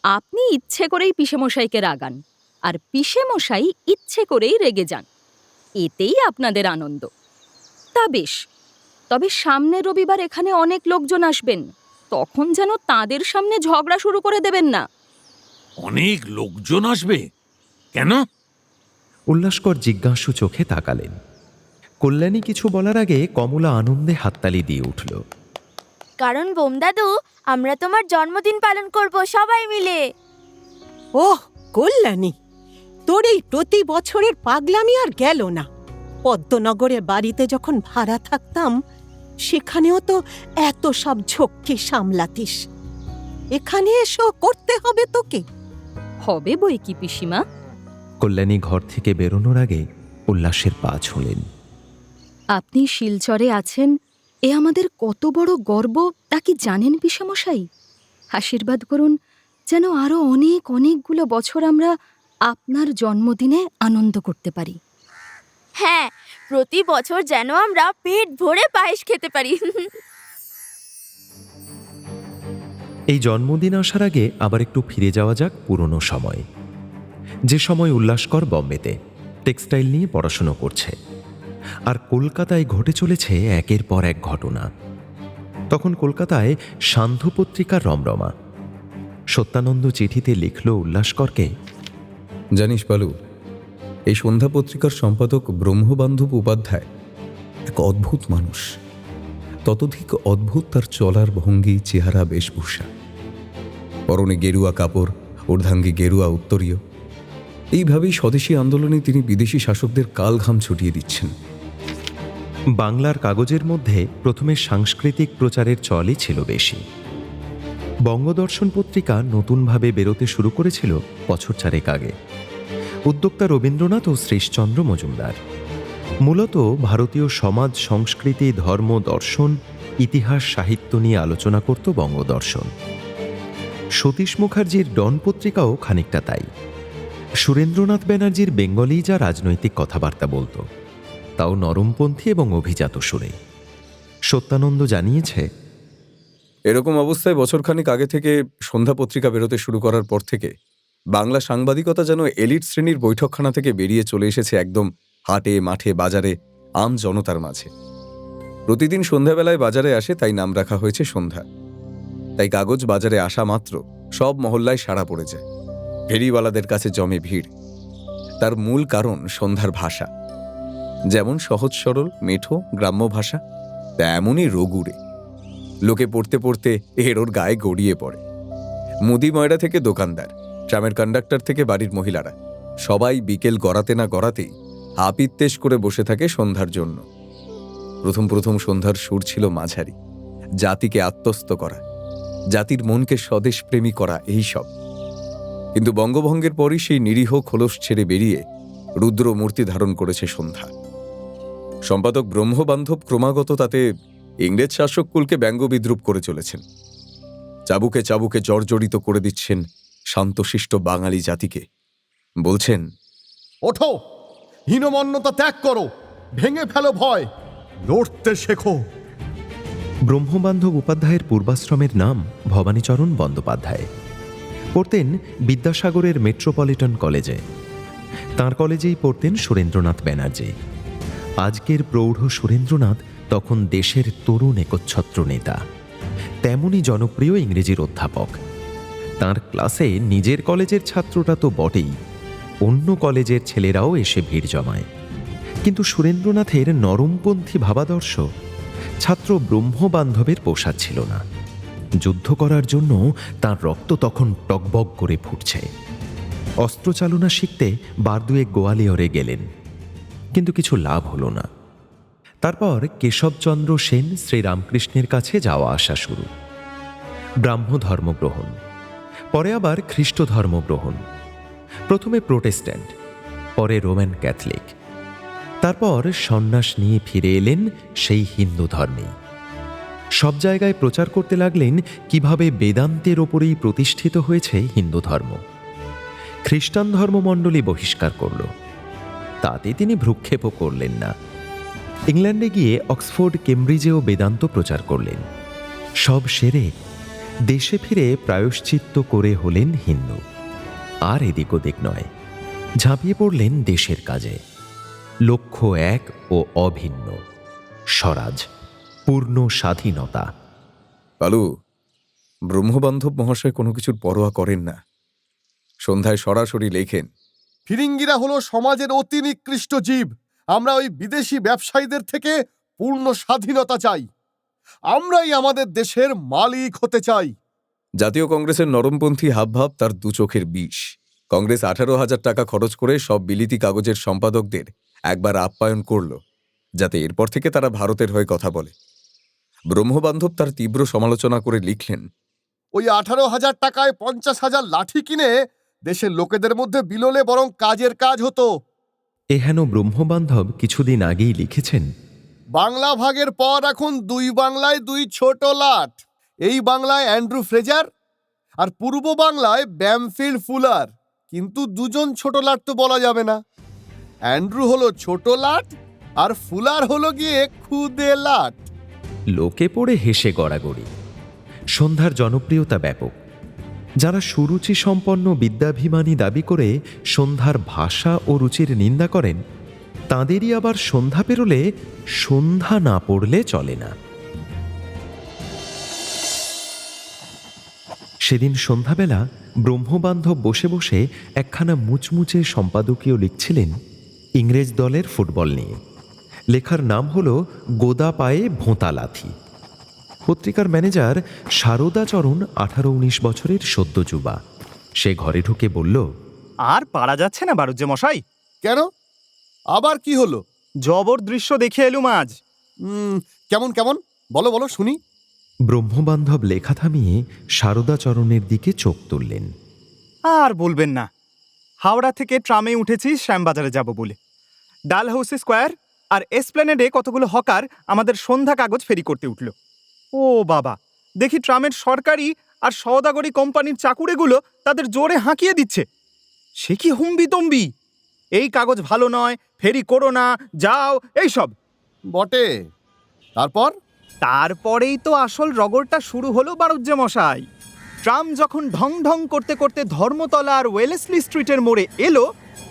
আপনি ইচ্ছে করেই পিসেমশাইকে রাগান, আর পিসেমশাই ইচ্ছে করেই রেগে যান, এতেই আপনাদের আনন্দ। তা বেশ, তবে সামনের রবিবার এখানে অনেক লোকজন আসবেন, তখন যেন তাদের সামনে ঝগড়া শুরু করে দেবেন না। অনেক লোকজন আসবে কেন? উল্লাসকর জিজ্ঞাসু চোখে তাকালেন। কল্যাণী কিছু বলার আগে কমলা আনন্দে হাততালি দিয়ে উঠল। কারণ বোমদাদু, আমরা তোমার জন্মদিন পালন করব সবাই মিলে। ওহ কল্যাণী, তোর এই প্রতি বছরের পাগলামি আর গেল না। পদ্মনগরে বাড়িতে যখন ভাড়া থাকতাম, সেখানেও তো এত সব ঝক্কি সামলাতিস। এখানে এসো করতে হবে তোকে। হবে বই কি পিসিমা। কল্যাণী ঘর থেকে বেরোনোর আগে উল্লাসের পা ছুঁলেন। আপনি শিলচরে আছেন, এ আমাদের কত বড় গর্ব তা কি জানেন পিসেমশাই? আশীর্বাদ করুন যেন আরো অনেকগুলো বছর আমরা আপনার জন্মদিনে আনন্দ করতে পারি। হ্যাঁ, প্রতি বছর যেন আমরা পেট ভরে পায়েস খেতে পারি। এই জন্মদিন আসার আগে আবার একটু ফিরে যাওয়া যাক পুরনো সময়, যে সময় উল্লাসকর বম্বেতে টেক্সটাইল নিয়ে পড়াশুনো করছে, আর কলকাতায় ঘটে চলেছে একের পর এক ঘটনা। তখন কলকাতায় সান্ধ্য পত্রিকার রমরমা। সত্যানন্দ চিঠিতে লিখল উল্লাসকরকে, জানিস বালু, এই সন্ধ্যা পত্রিকার সম্পাদক ব্রহ্মবান্ধব উপাধ্যায় এক অদ্ভুত মানুষ। ততোধিক অদ্ভুত তার চলার ভঙ্গি, চেহারা, বেশভূষা। পরনে গেরুয়া কাপড়, ঊর্ধ্বাঙ্গী গেরুয়া উত্তরীয়। এইভাবেই স্বদেশী আন্দোলনে তিনি বিদেশি শাসকদের কাল ঘাম ছুটিয়ে দিচ্ছেন। বাংলার কাগজের মধ্যে প্রথমে সাংস্কৃতিক প্রচারের চলই ছিল বেশি। বঙ্গদর্শন পত্রিকা নতুনভাবে বেরোতে শুরু করেছিল বছর চারেক আগে। উদ্যোক্তা রবীন্দ্রনাথ ও শ্রীশচন্দ্র মজুমদার। মূলত ভারতীয় সমাজ, সংস্কৃতি, ধর্ম, দর্শন, ইতিহাস, সাহিত্য নিয়ে আলোচনা করত বঙ্গদর্শন। সতীশ মুখার্জির ডন পত্রিকাও খানিকটা তাই। সুরেন্দ্রনাথ ব্যানার্জির বেঙ্গলি যা রাজনৈতিক কথাবার্তা বলতো, তাও নরমপন্থী এবং অভিজাত সুরে। সত্যানন্দ জানিয়েছে, এরকম অবস্থায় বছরখানেক আগে থেকে সন্ধ্যা পত্রিকা বেরোতে শুরু করার পর থেকে বাংলা সাংবাদিকতা যেন এলিট শ্রেণীর বৈঠকখানা থেকে বেরিয়ে চলে এসেছে একদম হাটে, মাঠে, বাজারে, আম জনতার মাঝে। প্রতিদিন সন্ধ্যাবেলায় বাজারে আসে, তাই নাম রাখা হয়েছে সন্ধ্যা। তাই কাগজ বাজারে আসা মাত্র সব মহল্লায় সাড়া পড়ে যায়, ফেরিওয়ালাদের কাছে জমে ভিড়। তার মূল কারণ সন্ধ্যার ভাষা, যেমন সহজ সরল, মেঠো, গ্রাম্য ভাষা, তেমনই রগুড়ে। লোকে পড়তে পড়তে ওর গায়ে গড়িয়ে পড়ে। মুদি ময়রা থেকে দোকানদার, ট্রামের কন্ডাক্টর থেকে বাড়ির মহিলারা, সবাই বিকেল গড়াতে না গড়াতেই হাপিত্তেশ করে বসে থাকে সন্ধ্যার জন্য। প্রথম প্রথম সন্ধ্যার সুর ছিল মাঝারি, জাতিকে আত্মস্থ করা, জাতির মনকে স্বদেশপ্রেমী করা, এই সব। কিন্তু বঙ্গভঙ্গের পরই সেই নিরীহ খোলস ছেড়ে বেরিয়ে রুদ্র মূর্তি ধারণ করেছে সন্ধ্যা। সম্পাদক ব্রহ্মবান্ধব ক্রমাগত তাতে ইংরেজ শাসককুলকে ব্যঙ্গ বিদ্রুপ করে চলেছেন। চাবুকে চাবুকে জর্জরিত করে দিচ্ছেন শান্তশিষ্ট বাঙালি জাতিকে। বলছেন, ওঠো, হীনমন্যতা ত্যাগ করো, ভেঙে ফেলো ভয়, লড়তে শেখো। ব্রহ্মবান্ধব উপাধ্যায়ের পূর্বাশ্রমের নাম ভবানীচরণ বন্দ্যোপাধ্যায়। পড়তেন বিদ্যাসাগরের মেট্রোপলিটন কলেজে। তাঁর কলেজেই পড়তেন সুরেন্দ্রনাথ ব্যানার্জি। আজকের প্রৌঢ় সুরেন্দ্রনাথ তখন দেশের তরুণ একচ্ছত্র নেতা, তেমনই জনপ্রিয় ইংরেজির অধ্যাপক। তাঁর ক্লাসে নিজের কলেজের ছাত্রটা তো বটেই, অন্য কলেজের ছেলেরাও এসে ভিড় জমায়। কিন্তু সুরেন্দ্রনাথের নরমপন্থী ভাবাদর্শ ছাত্র ব্রহ্মবান্ধবের পোষাচ্ছিল না। যুদ্ধ করার জন্য তার রক্ত তখন টকবক করে ফুটছে। অস্ত্রচালনা শিখতে বার দুয়েক গোয়ালিয়রে গেলেন, কিন্তু কিছু লাভ হলো না। তারপর কেশবচন্দ্র সেন শ্রীরামকৃষ্ণের কাছে যাওয়া আসা শুরু। ব্রাহ্ম ধর্ম গ্রহণ, পরে আবার খ্রিস্ট ধর্ম গ্রহণ। প্রথমে প্রোটেস্ট্যান্ট, পরে রোমান ক্যাথলিক, তারপর সন্ন্যাস নিয়ে ফিরে এলেন সেই হিন্দু ধর্মেই। সব জায়গায় প্রচার করতে লাগলেন কিভাবে বেদান্তের ওপরেই প্রতিষ্ঠিত হয়েছে হিন্দু ধর্ম। খ্রিস্টান ধর্মমণ্ডলী বহিষ্কার করল, তাতে তিনি ভ্রুক্ষেপও করলেন না। ইংল্যান্ডে গিয়ে অক্সফোর্ড, কেমব্রিজেও বেদান্ত প্রচার করলেন। সব সেরে দেশে ফিরে প্রায়শ্চিত্ত করে হলেন হিন্দু। আর এদিক ওদিক নয়, ঝাঁপিয়ে পড়লেন দেশের কাজে। লক্ষ্য এক ও অভিন্ন, স্বরাজ, পূর্ণ স্বাধীনতা। পালু, ব্রহ্মবান্ধব মহাশয় কোনো কিছুর পরোয়া করেন না। সন্ধ্যায় সরাসরি লেখেন, ফিরিঙ্গিরা হলো সমাজের অতি নিকৃষ্ট জীব। আমরা ওই বিদেশি ব্যবসায়ীদের থেকে পূর্ণ স্বাধীনতা চাই। আমরাই আমাদের দেশের মালিক হতে চাই। জাতীয় কংগ্রেসের নরমপন্থী হাবভাব তার দু চোখের বিষ। কংগ্রেস 18,000 টাকা খরচ করে সব বিলিতি কাগজের সম্পাদকদের একবার আপ্যায়ন করল, যাতে এরপর থেকে তারা ভারতের হয়ে কথা বলে। ব্রহ্মবান্ধব তার তীব্র সমালোচনা করে লিখলেন, ওই 18,000 টাকায় 50,000 লাঠি কিনে দেশের লোকেদের মধ্যে বিলোলে বরং কাজের কাজ হতো। এহেন ব্রহ্মবান্ধব কিছুদিন আগেই লিখেছেন, বাংলা ভাগের পর এখন দুই বাংলায় দুই ছোট লাট। এই বাংলায় অ্যান্ড্রু ফ্রেজার আর পূর্ব বাংলায় ব্যামফিল্ড ফুলার। কিন্তু দুজন ছোট লাট তো বলা যাবে না। অ্যান্ড্রু হলো ছোট লাট আর ফুলার হলো গিয়ে খুদে লাট। লোকে পড়ে হেসে গড়াগড়ি। সন্ধ্যার জনপ্রিয়তা ব্যাপক। যারা সুরুচি সম্পন্ন বিদ্যাভিমানী দাবি করে সন্ধ্যার ভাষা ও রুচির নিন্দা করেন, তাঁদেরই আবার সন্ধ্যা পেরোলে সন্ধ্যা না পড়লে চলে না। সেদিন সন্ধ্যাবেলা ব্রহ্মবান্ধব বসে বসে একখানা মুচমুচে সম্পাদকীয় লিখছিলেন ইংরেজ দলের ফুটবল নিয়ে। লেখার নাম হল গোদা পায়ে ভোঁতা লাথি। পত্রিকার ম্যানেজার শারদাচরণ 18-19 বছরের সদ্য যুবা। সে ঘরে ঢুকে বলল, আর পারা যাচ্ছে না বারুজ্জে মশাই। কেন, আবার কি হলো? জবর দৃশ্য দেখে এলুম আজ। কেমন কেমন, বলো বলো শুনি। ব্রহ্মবান্ধব লেখা থামিয়ে সারদাচরণের দিকে চোখ তুললেন। আর বলবেন না, হাওড়া থেকে ট্রামে উঠেছি শ্যামবাজারে যাব বলে। ডালহাউসি স্কোয়ার আর এসপ্ল্যানেডে কতগুলো হকার আমাদের সন্ধ্যা কাগজ ফেরি করতে উঠল। ও বাবা, দেখি ট্রামের সরকারি আর সওদাগরি কোম্পানির চাকুরেগুলো তাদের জোরে হাঁকিয়ে দিচ্ছে। সে কি হুম্বি তম্বি, এই কাগজ ভালো নয়, ফেরি করো না, যাও, এইসব বটে। তারপর তারপরেই তো আসল রগড়টা শুরু হলো বাড়ুজ্জে মশাই। ট্রাম যখন ঢং ঢং করতে করতে ধর্মতলা আর ওয়েলেসলি স্ট্রিটের মোড়ে এলো,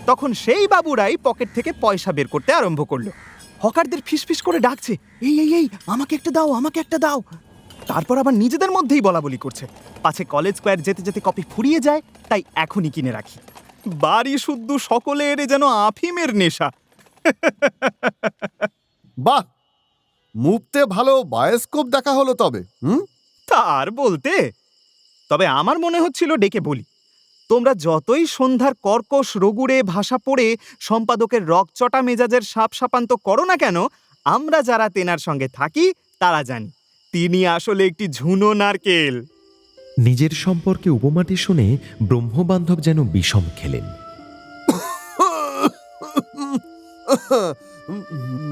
তখন সেই বাবুরাই পকেট থেকে পয়সা বের করতে আরম্ভ করলো। হকারদের ফিসফিস করে ডাকছে, এই এই এই আমাকে একটা দাও, আমাকে একটা দাও। তারপর আবার নিজেদের মধ্যেই বলাবলি করছে, পাছে কলেজ স্কোয়ার যেতে যেতে কপি ফুরিয়ে যায়, তাই এখনই কিনে রাখি। বাড়ি শুদ্ধ সকলের যেন আফিমের নেশা। বাহ, মুভতে ভালো বায়োস্কোপ দেখা হলো তবে। তার বলতে, তবে আমার মনে হচ্ছিল ডেকে বলি, তোমরা যতই সন্ধ্যার কর্কশ রগুড়ে ভাষা পড়ে সম্পাদকের রকচটা মেজাজের সাপ সাপান্ত করো না কেন, আমরা যারা তেনার সঙ্গে থাকি তারা জানি তিনি আসলে একটি ঝুনো নারকেল। নিজের সম্পর্কে উপমাটি শুনে ব্রহ্মবান্ধব যেন বিষম খেলেন।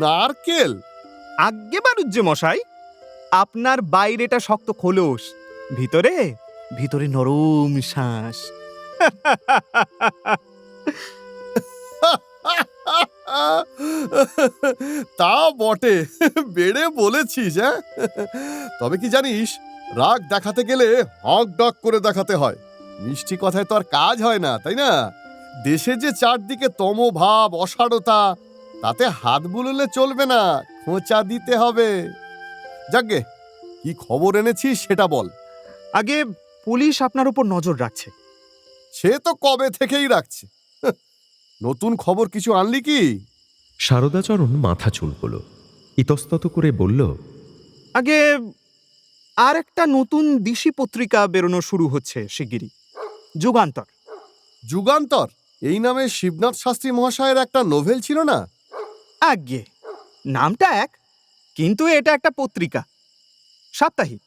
নারকেল? আজ্ঞে বাড়ুজ্জে মশাই, আপনার বাইরেটা শক্ত খোলস, ভিতরে ভিতরে নরম শ্বাস। তা বটে, বেড়ে বলেছিস। হ্যাঁ, তবে কি জানিস, রাগ দেখাতে গেলে হক ডক করে দেখাতে হয়। মিষ্টি কথায় তো আর কাজ হয় না, তাই না? দেশে যে চারদিকে তমভাব, অসারতা, তাতে হাত বুলোলে চলবে না, খোঁচা দিতে হবে। যাকগে, কি খবর এনেছিস সেটা বল। আগে পুলিশ আপনার উপর নজর রাখছে। সে তো কবে থেকেই রাখছে। নতুন খবর কিছু আনলি কি? সারদাচরণ মাথা চুলকল, ইতস্তত করে বলল, আগে আর একটা নতুন দিশি পত্রিকা বেরোনো শুরু হচ্ছে শিগগিরই, যুগান্তর। যুগান্তর? এই নামে শিবনাথ শাস্ত্রী মহাশয়ের একটা নোভেল ছিল না? আজ্ঞে, নামটা এক, কিন্তু এটা একটা পত্রিকা, সাপ্তাহিক।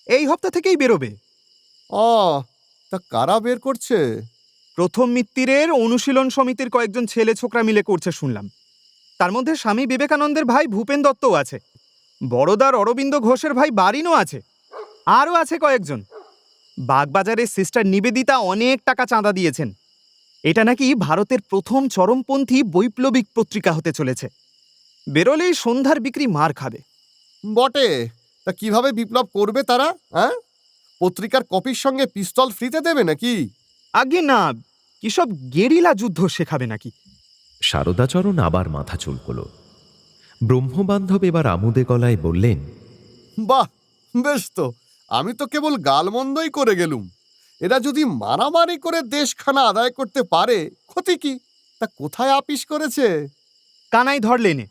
এই হপ্তাহ থেকেই বেরোবে। তা কারা বের করছে? প্রথম মিত্তিরের অনুশীলন সমিতির কয়েকজন ছেলে ছোকরা মিলে করছে শুনলাম। তার মধ্যে স্বামী বিবেকানন্দের ভাই ভূপেন দত্তও আছে, বড়দার অরবিন্দ ঘোষের ভাই বারিনও আছে, আরও আছে কয়েকজন। বাগবাজারের সিস্টার নিবেদিতা অনেক টাকা চাঁদা দিয়েছেন। এটা নাকি ভারতের প্রথম চরমপন্থী বৈপ্লবিক পত্রিকা হতে চলেছে। বেরোলেই সন্ধ্যার বিক্রি মার খাবে। বটে, তা কিভাবে বিপ্লব করবে তারা? হ্যাঁ, পত্রিকার কপির সঙ্গে পিস্তল ফ্রিতে দেবে নাকি? আগে না, কি সব গেরিলা যুদ্ধ শেখাবে নাকি? সারদাচরণ আবার মাথা চুলকল। ব্রহ্মবান্ধব এবার আমোদে গলায় বললেন, বাহ, বেশ তো। আমি তো কেবল গালমন্দই করে গেলুম। এরা যদি মারামারি করে দেশখানা আদায় করতে পারে, ক্ষতি কি? তা কোথায় আপিস করেছে? কানাই ধরলেনে।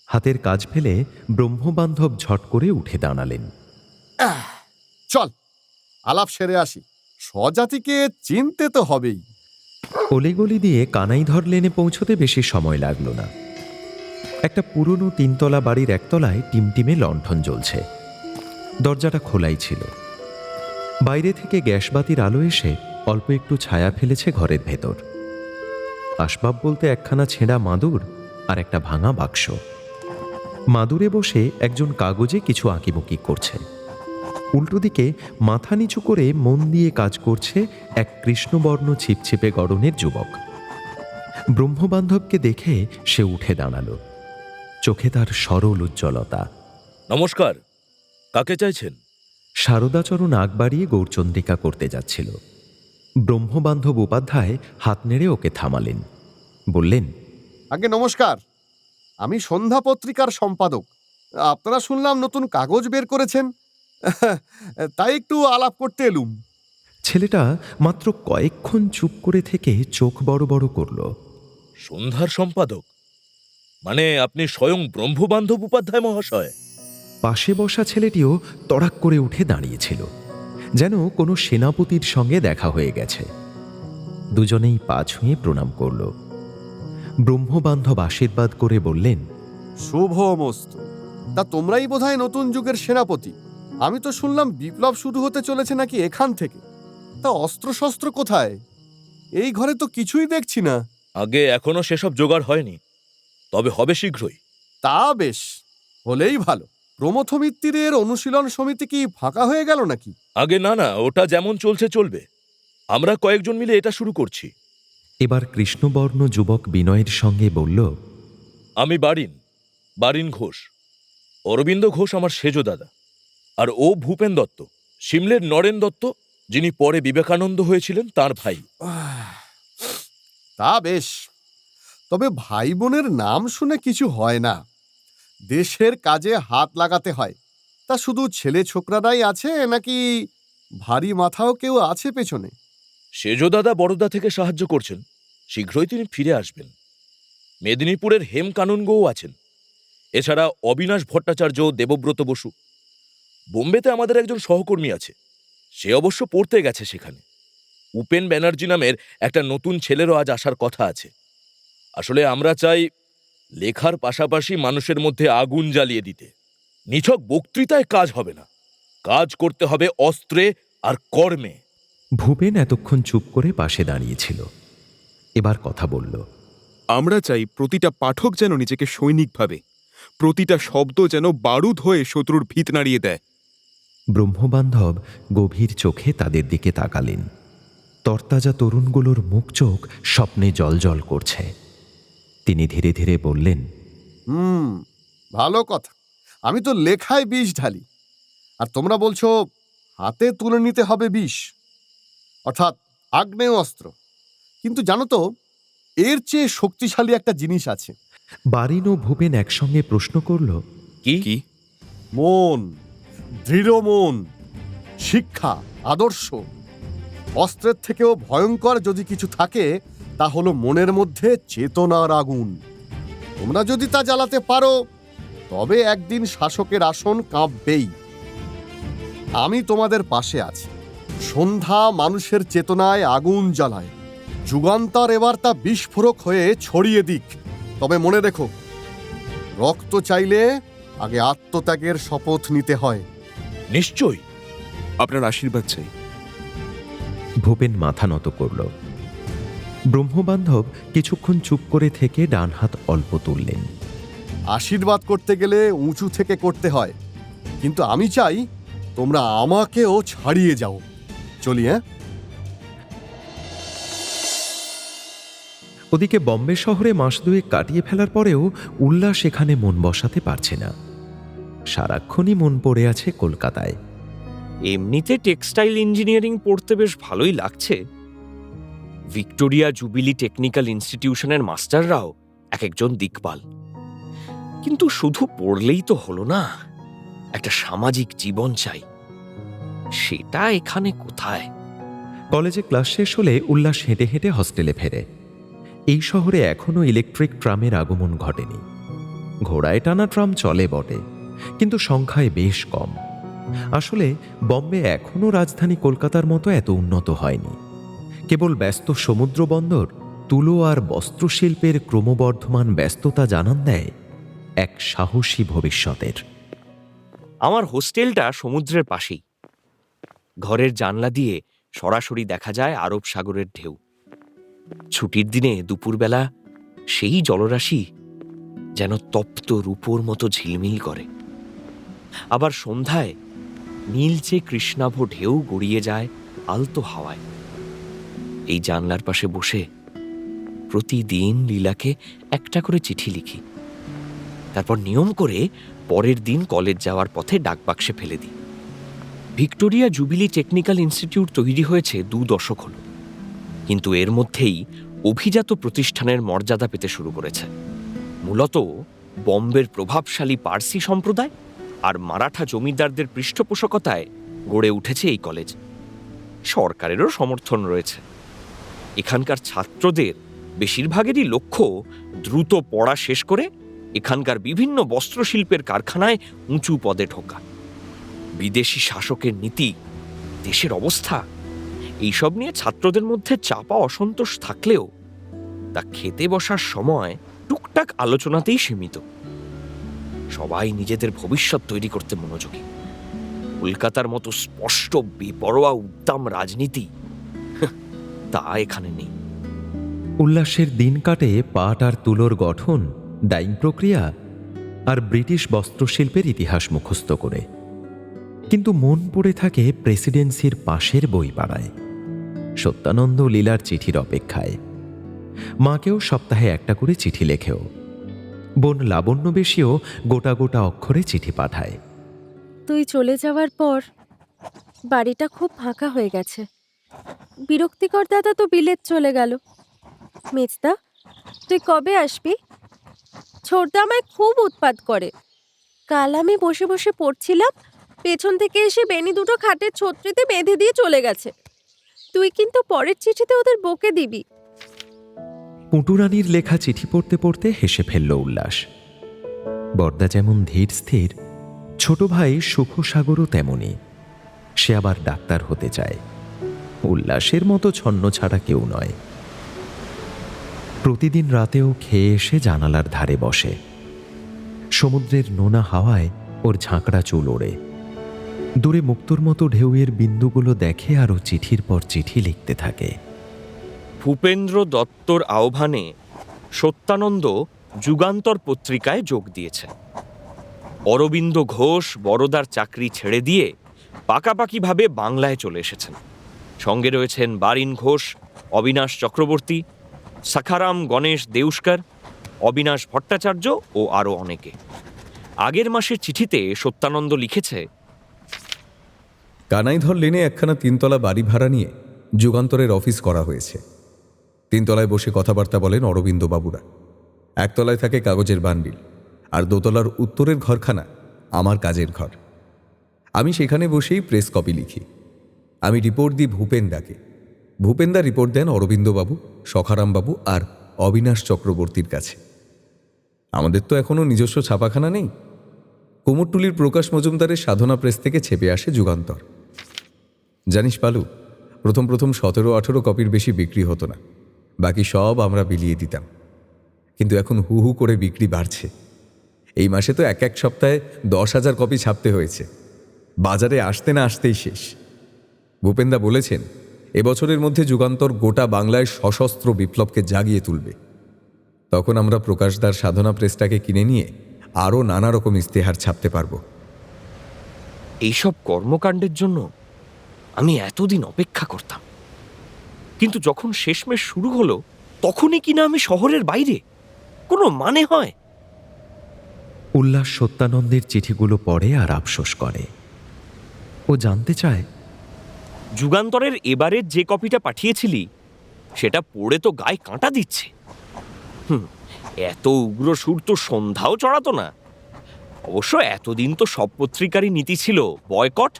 হাতের কাজ ফেলে ব্রহ্মবান্ধব ঝট করে উঠে দাঁড়ালেন। চল, আলাপ সেরে আসি। স্বজাতিকে চিনতে তো হবেই। অলিগলি দিয়ে কানাইধর লেনে পৌঁছতে বেশি সময় লাগল না। একটা পুরনো তিনতলা বাড়ির একতলায় টিমটিমে লণ্ঠন জ্বলছে। দরজাটা খোলাই ছিল। বাইরে থেকে গ্যাসবাতির আলো এসে অল্প একটু ছায়া ফেলেছে ঘরের ভেতর। আসবাব বলতে একখানা ছেঁড়া মাদুর আর একটা ভাঙা বাক্স। মাদুরে বসে একজন কাগজে কিছু আঁকিবুকি করছে। উল্টো দিকে মাথা নিচু করে মন দিয়ে কাজ করছে এক কৃষ্ণবর্ণ ছিপছিপে গড়নের যুবক। ব্রহ্মবান্ধবকে দেখে সে উঠে দাঁড়ালো। চোখে তার সরল উজ্জ্বলতা। নমস্কার, কাকে চাইছেন? সারদাচরণ আগ বাড়িয়ে গৌরচন্দ্রিকা করতে যাচ্ছিল। ব্রহ্মবান্ধব উপাধ্যায় হাত নেড়ে ওকে থামালেন, বললেন, আগে নমস্কার, আমি সন্ধ্যা পত্রিকার সম্পাদক। আপনারা শুনলাম নতুন কাগজ বের করেছেন, তাই একটু আলাপ করতে এলুম। ছেলেটা মাত্র কয়েকক্ষণ চুপ করে থেকে চোখ বড় বড় করল। সন্ধ্যার সম্পাদক মানে আপনি স্বয়ং ব্রহ্মবান্ধব উপাধ্যায় মহাশয়? পাশে বসা ছেলেটিও তড়াক করে উঠে দাঁড়িয়েছিল, যেন কোনো সেনাপতির সঙ্গে দেখা হয়ে গেছে। দুজনেই পা ছুঁয়ে প্রণাম করল। ব্রহ্মবান্ধব আশীর্বাদ করে বললেন, শুভমস্তু। তা তোমরাই বোধহয় নতুন যুগের সেনাপতি। আমি তো শুনলাম বিপ্লব শুরু হতে চলেছে নাকি এখান থেকে। তা অস্ত্রশস্ত্র কোথায়? এই ঘরে তো কিছুই দেখছি না। আগে এখনো সেসব জোগাড় হয়নি, তবে হবে শীঘ্রই। তা বেশ, হলেই ভালো। প্রমথ মিত্তিরের অনুশীলন সমিতি কি ফাঁকা হয়ে গেল নাকি? আগে না না, ওটা যেমন চলছে চলবে। আমরা কয়েকজন মিলে এটা শুরু করছি। এবার কৃষ্ণবর্ণ যুবক বিনয়ের সঙ্গে বলল, আমি বারিন ঘোষ। অরবিন্দ ঘোষ আমার সেজ দাদা, আর ও ভূপেন দত্ত, সিমলের নরেন দত্ত, যিনি পরে বিবেকানন্দ হয়েছিলেন, তার ভাই। তা বেশ, তবে ভাই বোনের নাম শুনে কিছু হয় না। দেশের কাজে হাত লাগাতে হয়। তা শুধু ছেলে ছোকরারাই আছে নাকি ভারী মাথাও কেউ আছে পেছনে? সেজ দাদা বরোদা থেকে সাহায্য করছেন, শীঘ্রই তিনি ফিরে আসবেন। মেদিনীপুরের হেম কানুনগোও আছেন। এছাড়া অবিনাশ ভট্টাচার্য, দেবব্রত বসু। বোম্বেতে আমাদের একজন সহকর্মী আছে, সে অবশ্য পড়তে গেছে সেখানে। উপেন ব্যানার্জি নামের একটা নতুন ছেলেরও আজ আসার কথা আছে। আসলে আমরা চাই লেখার পাশাপাশি মানুষের মধ্যে আগুন জ্বালিয়ে দিতে। নিছক বক্তৃতায় কাজ হবে না, কাজ করতে হবে অস্ত্রে আর কর্মে। ভূপেন এতক্ষণ চুপ করে পাশে দাঁড়িয়েছিল, এবার কথা বলল। আমরা চাই প্রতিটা পাঠক যেন নিজেকে সৈনিক ভাবে, প্রতিটা শব্দ যেন বারুদ হয়ে শত্রুর ভিত নাড়িয়ে দেয়। ব্রহ্মবান্ধব গভীর চোখে তাদের দিকে তাকালেন। তরতাজা তরুণগুলোর মুখ চোখ স্বপ্নে জলজল করছে। তিনি ধীরে ধীরে বললেন, ভালো কথা। আমি তো লেখায় বিষ ঢালি, আর তোমরা বলছো হাতে তুলে নিতে হবে বিষ, অর্থাৎ আগ্নেয় অস্ত্র। কিন্তু জানো তো, এর চেয়ে শক্তিশালী একটা জিনিস আছে। বারিন ও ভূপেন একসঙ্গে প্রশ্ন করল, কি? মন, দৃঢ় মন, শিক্ষা, আদর্শ। অস্ত্রের থেকেও ভয়ঙ্কর যদি কিছু থাকে, তা হলো মনের মধ্যে চেতনার আগুন। তোমরা যদি তা জ্বালাতে পারো, তবে একদিন শাসকের আসন কাঁপবেই। আমি তোমাদের পাশে আছি। সন্ধ্যা মানুষের চেতনায় আগুন জ্বালায়, যুগান্তর এবার তা বিস্ফোরক হয়ে ছড়িয়ে দিক। তবে মনে রেখো, রক্ত চাইলে আগে আত্মত্যাগের শপথ নিতে হয়। নিশ্চয়ই। আপনার আশীর্বাদ চাই। ভূপেন মাথা নত করল। ব্রহ্মবান্ধব কিছুক্ষণ চুপ করে থেকে ডান হাত অল্প তুললেন। আশীর্বাদ করতে গেলে উঁচু থেকে করতে হয়, কিন্তু আমি চাই তোমরা আমাকেও ছাড়িয়ে যাও। চলি, হ্যাঁ? ওদিকে বম্বে শহরে মাস দুয়েক কাটিয়ে ফেলার পরেও উল্লাস এখানে মন বসাতে পারছে না। সারাক্ষণই মন পড়ে আছে কলকাতায়। এমনিতে টেক্সটাইল ইঞ্জিনিয়ারিং পড়তে বেশ ভালোই লাগছে। ভিক্টোরিয়া জুবিলি টেকনিক্যাল ইনস্টিটিউশনের মাস্টাররাও এক একজন দিকপাল। কিন্তু শুধু পড়লেই তো হলো না, একটা সামাজিক জীবন চাই। সেটা এখানে কোথায়? কলেজে ক্লাস শেষ হলে উল্লাস হেঁটে হেঁটে হস্টেলে ফেরে। এই শহরে এখনও ইলেকট্রিক ট্রামের আগমন ঘটেনি। ঘোড়ায় টানা ট্রাম চলে বটে, কিন্তু সংখ্যায় বেশ কম। আসলে বম্বে এখনও রাজধানী কলকাতার মতো এত উন্নত হয়নি। কেবল ব্যস্ত সমুদ্র বন্দর, তুলো আর বস্ত্রশিল্পের ক্রমবর্ধমান ব্যস্ততা জানান দেয় এক সাহসী ভবিষ্যতের। আমার হোস্টেলটা সমুদ্রের পাশেই। ঘরের জানলা দিয়ে সরাসরি দেখা যায় আরব সাগরের ঢেউ। ছুটির দিনে দুপুরবেলা সেই জলরাশি যেন তপ্ত রূপোর মতো ঝিলমিল করে। আবার সন্ধ্যায় নীলচে কৃষ্ণাভ ঢেউ গড়িয়ে যায় আলতো হাওয়ায়। এই জানলার পাশে বসে প্রতিদিন লীলাকে একটা করে চিঠি লিখি, তারপর নিয়ম করে পরের দিন কলেজ যাওয়ার পথে ডাকবাক্সে ফেলে দিই। ভিক্টোরিয়া জুবিলি টেকনিক্যাল ইনস্টিটিউট তৈরি হয়েছে 2 দশক হল, কিন্তু এর মধ্যেই অভিজাত প্রতিষ্ঠানের মর্যাদা পেতে শুরু করেছে। মূলত বম্বের প্রভাবশালী পার্সি সম্প্রদায় আর মারাঠা জমিদারদের পৃষ্ঠপোষকতায় গড়ে উঠেছে এই কলেজ। সরকারেরও সমর্থন রয়েছে। এখানকার ছাত্রদের বেশিরভাগেরই লক্ষ্য দ্রুত পড়া শেষ করে এখানকার বিভিন্ন বস্ত্রশিল্পের কারখানায় উঁচু পদে ঢোকা। বিদেশি শাসকের নীতি, দেশের অবস্থা, এইসব নিয়ে ছাত্রদের মধ্যে চাপা অসন্তোষ থাকলেও তা খেতে বসার সময় টুকটাক আলোচনাতেই সীমিত। সবাই নিজেদের ভবিষ্যৎ তৈরি করতে মনোযোগী। কলকাতার মতো স্পষ্ট বেপরোয়া উদ্দাম রাজনীতি তা এখানে নেই। উল্লাসের দিন কাটে পাট আর তুলোর গঠন, ডাইং প্রক্রিয়া আর ব্রিটিশ বস্ত্রশিল্পের ইতিহাস মুখস্থ করে। কিন্তু মন পড়ে থাকে প্রেসিডেন্সির পাশের বইপাড়ায়, সত্যানন্দ লীলার চিঠির অপেক্ষায়। মাকেও সপ্তাহে একটা করে চিঠি লেখেও। বোন লাবণ্য বেশিও গোটা গোটা অক্ষরে চিঠি পাঠায়। তুই চলে যাওয়ার পর বাড়িটা খুব ফাঁকা হয়ে গেছে। বিরক্তিকর দাদা তো বিলেত চলে গেল। মেজদা, তুই কবে আসবি? ছোটদা আমায় খুব উৎপাত করে। কাল আমি বসে বসে পড়ছিলাম, পেছন থেকে এসে বেনি দুটো খাটের ছত্রিতে বেঁধে দিয়ে চলে গেছে। তুই কিন্তু পরের চিঠিতে ওদের বকে দিবি। পুটুরানির লেখা চিঠি পড়তে পড়তে হেসে ফেলল উল্লাস। বর্দা যেমন ধীর স্থির, ছোট ভাই সুখসাগরও তেমনি। সে আবার ডাক্তার হতে চায়। উল্লাসের মতো ছন্ন ছাড়া কেউ নয়। প্রতিদিন রাতেও খেয়ে এসে জানালার ধারে বসে। সমুদ্রের নোনা হাওয়ায় ওর ঝাঁকড়া চুল ওড়ে। দূরে মুক্তোর মতো ঢেউয়ের বিন্দুগুলো দেখে আরও চিঠির পর চিঠি লিখতে থাকে। ভূপেন্দ্র দত্তর আহ্বানে সত্যানন্দ যুগান্তর পত্রিকায় যোগ দিয়েছে। অরবিন্দ ঘোষ বরোদার চাকরি ছেড়ে দিয়ে পাকাপাকিভাবে বাংলায় চলে এসেছেন। সঙ্গে রয়েছেন বারিন ঘোষ, অবিনাশ চক্রবর্তী, সাখারাম গণেশ দেউস্কর, অবিনাশ ভট্টাচার্য ও আরও অনেকে। আগের মাসের চিঠিতে সত্যানন্দ লিখেছে, কানাইধর লেনে একখানা 3 তলা বাড়ি ভাড়া নিয়ে যুগান্তরের অফিস করা হয়েছে। 3 তলায় বসে কথাবার্তা বলেন অরবিন্দ বাবুরা। 1 তলায় থাকে কাগজের বান্ডিল, আর 2 তলার উত্তরের ঘরখানা আমার কাজের ঘর। আমি সেখানে বসেই প্রেস কপি লিখি। আমি রিপোর্ট দিই ভূপেনদাকে। ভূপেনদা রিপোর্ট দেন অরবিন্দবাবু, সখারামবাবু আর অবিনাশ চক্রবর্তীর কাছে। আমাদের তো এখনও নিজস্ব ছাপাখানা নেই। কুমোরটুলির প্রকাশ মজুমদারের সাধনা প্রেস থেকে ছেপে আসে যুগান্তর। জানিস পালু, প্রথম 17-18 কপির বেশি বিক্রি হতো না। বাকি সব আমরা বিলিয়ে দিতাম। কিন্তু এখন হু হু করে বিক্রি বাড়ছে। এই মাসে তো এক সপ্তাহে 10,000 কপি ছাপতে হয়েছে। বাজারে আসতে না আসতেই শেষ। ভূপেনদা বলেছেন, এবছরের মধ্যে যুগান্তর গোটা বাংলায় সশস্ত্র বিপ্লবকে জাগিয়ে তুলবে। তখন আমরা প্রকাশদার সাধনা প্রেসটাকে কিনে নিয়ে আরও নানা রকম ইস্তেহার ছাপতে পারব। এইসব কর্মকাণ্ডের জন্য আমি এতদিন অপেক্ষা করতাম, কিন্তু যখন শেষমেশ শুরু হলো তখনই কিনা আমি শহরের বাইরে। কোনো মানে হয়? উল্লাস সত্যানন্দের চিঠিগুলো পড়ে আর আফসোস করে। ও জানতে চায়, যুগান্তরের এবারের যে কপিটা পাঠিয়েছিলি সেটা পড়ে তো গায়ে কাঁটা দিচ্ছে। এত উগ্র সুর তো সন্ধ্যাও চড়াতো না। অবশ্য এতদিন তো সব পত্রিকারই নীতি ছিল বয়কট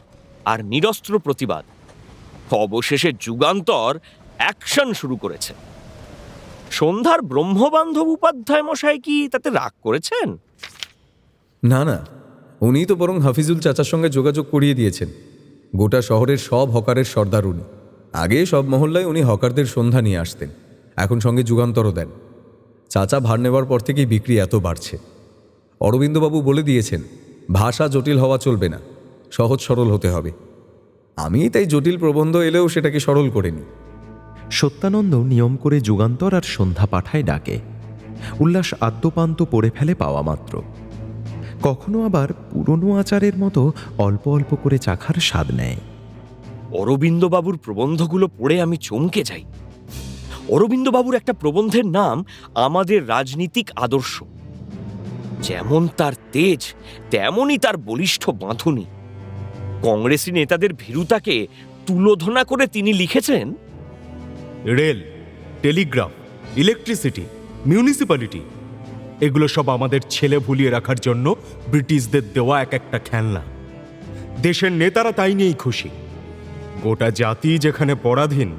আর নিরস্ত্র প্রতিবাদ। অবশেষে যুগান্তর অ্যাকশন শুরু করেছে। সন্ধ্যার ব্রহ্মবান্ধব উপাধ্যায় মশাই কি তাতে রাগ করেছেন? না না, উনিই তো বরং হাফিজুল চাচার সঙ্গে যোগাযোগ করিয়ে দিয়েছেন। গোটা শহরের সব হকারের সর্দার উনি। আগে সব মহল্লায় উনি হকারদের সন্ধ্যা নিয়ে আসতেন, এখন সঙ্গে যুগান্তরও দেন। চাচা ভার নেওয়ার পর থেকেই বিক্রি এত বাড়ছে। অরবিন্দবাবু বলে দিয়েছেন, ভাষা জটিল হওয়া চলবে না, সহজ সরল হতে হবে। আমি তাই জটিল প্রবন্ধ এলেও সেটাকে সরল করে নিই। সত্যানন্দ নিয়ম করে যুগান্তর আর সন্ধ্যা পাঠায় ডাকে। উল্লাস আদ্যপান্ত পড়ে ফেলে পাওয়া মাত্র। কখনো আবার পুরনো আচারের মতো অল্প অল্প করে চাখার স্বাদ নেয়। অরবিন্দবাবুর প্রবন্ধগুলো পড়ে আমি চমকে যাই। অরবিন্দবাবুর একটা প্রবন্ধের নাম আমাদের রাজনীতিক আদর্শ। যেমন তার তেজ, তেমনই তার বলিষ্ঠ বাঁধুনি। কংগ্রেসি নেতাদের ভীরুতাকে তুলোধনা করে তিনি লিখেছেন, রেল, টেলিগ্রাফ, ইলেকট্রিসিটি, মিউনিসিপ্যালিটি, এগুলো সব আমাদের ছেলে ভুলিয়ে রাখার জন্য ব্রিটিশদের দেওয়া এক একটা খেলনা। দেশের নেতারা তাই নিয়েই খুশি। গোটা জাতি যেখানে পরাধীন,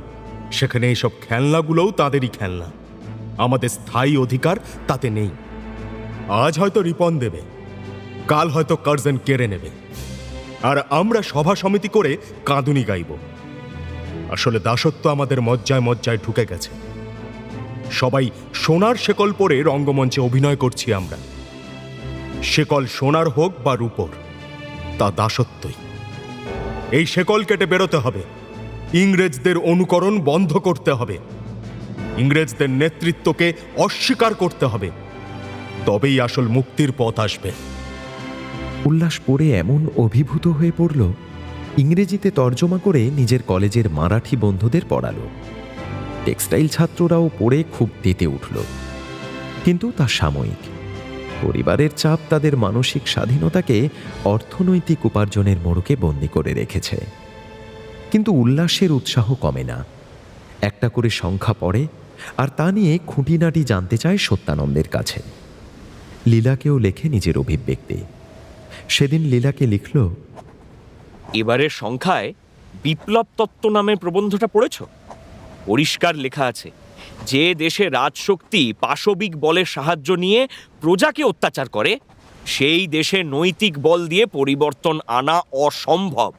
সেখানে এইসব খেলনাগুলোও তাদেরই খেলনা। আমাদের স্থায়ী অধিকার তাতে নেই। আজ হয়তো রিপন দেবে, কাল হয়তো কার্জন কেড়ে নেবে, আর আমরা সভা সমিতি করে কাঁদুনি গাইব। আসলে দাসত্ব আমাদের মজ্জায় মজ্জায় ঢুকে গেছে। সবাই সোনার শেকল পরে রঙ্গমঞ্চে অভিনয় করছি আমরা। শেকল সোনার হোক বা রূপোর, তা দাসত্বই। এই শেকল কেটে বেরোতে হবে। ইংরেজদের অনুকরণ বন্ধ করতে হবে। ইংরেজদের নেতৃত্বকে অস্বীকার করতে হবে। তবেই আসল মুক্তির পথ আসবে। উল্লাস পড়ে এমন অভিভূত হয়ে পড়ল, ইংরেজিতে তর্জমা করে নিজের কলেজের মারাঠি বন্ধুদের পড়ালো। টেক্সটাইল ছাত্ররাও পড়ে খুব তেতে উঠল, কিন্তু তা সাময়িক। পরিবারের চাপ তাদের মানসিক স্বাধীনতাকে অর্থনৈতিক উপার্জনের মোড়কে বন্দী করে রেখেছে। কিন্তু উল্লাসের উৎসাহ কমে না। একটা করে সংখ্যা পড়ে, আর তা নিয়ে খুঁটিনাটি জানতে চায় সত্যানন্দের কাছে। লীলাকেও লেখে নিজের অভিব্যক্তি। সেদিন লীলাকে লিখল, এবারের সংখ্যায় বিপ্লব তত্ত্ব নামের প্রবন্ধটা পড়েছ? পরিষ্কার লেখা আছে, যে দেশে রাজশক্তি পাশবিক বলের সাহায্য নিয়ে প্রজাকে অত্যাচার করে, সেই দেশে নৈতিক বল দিয়ে পরিবর্তন আনা অসম্ভব।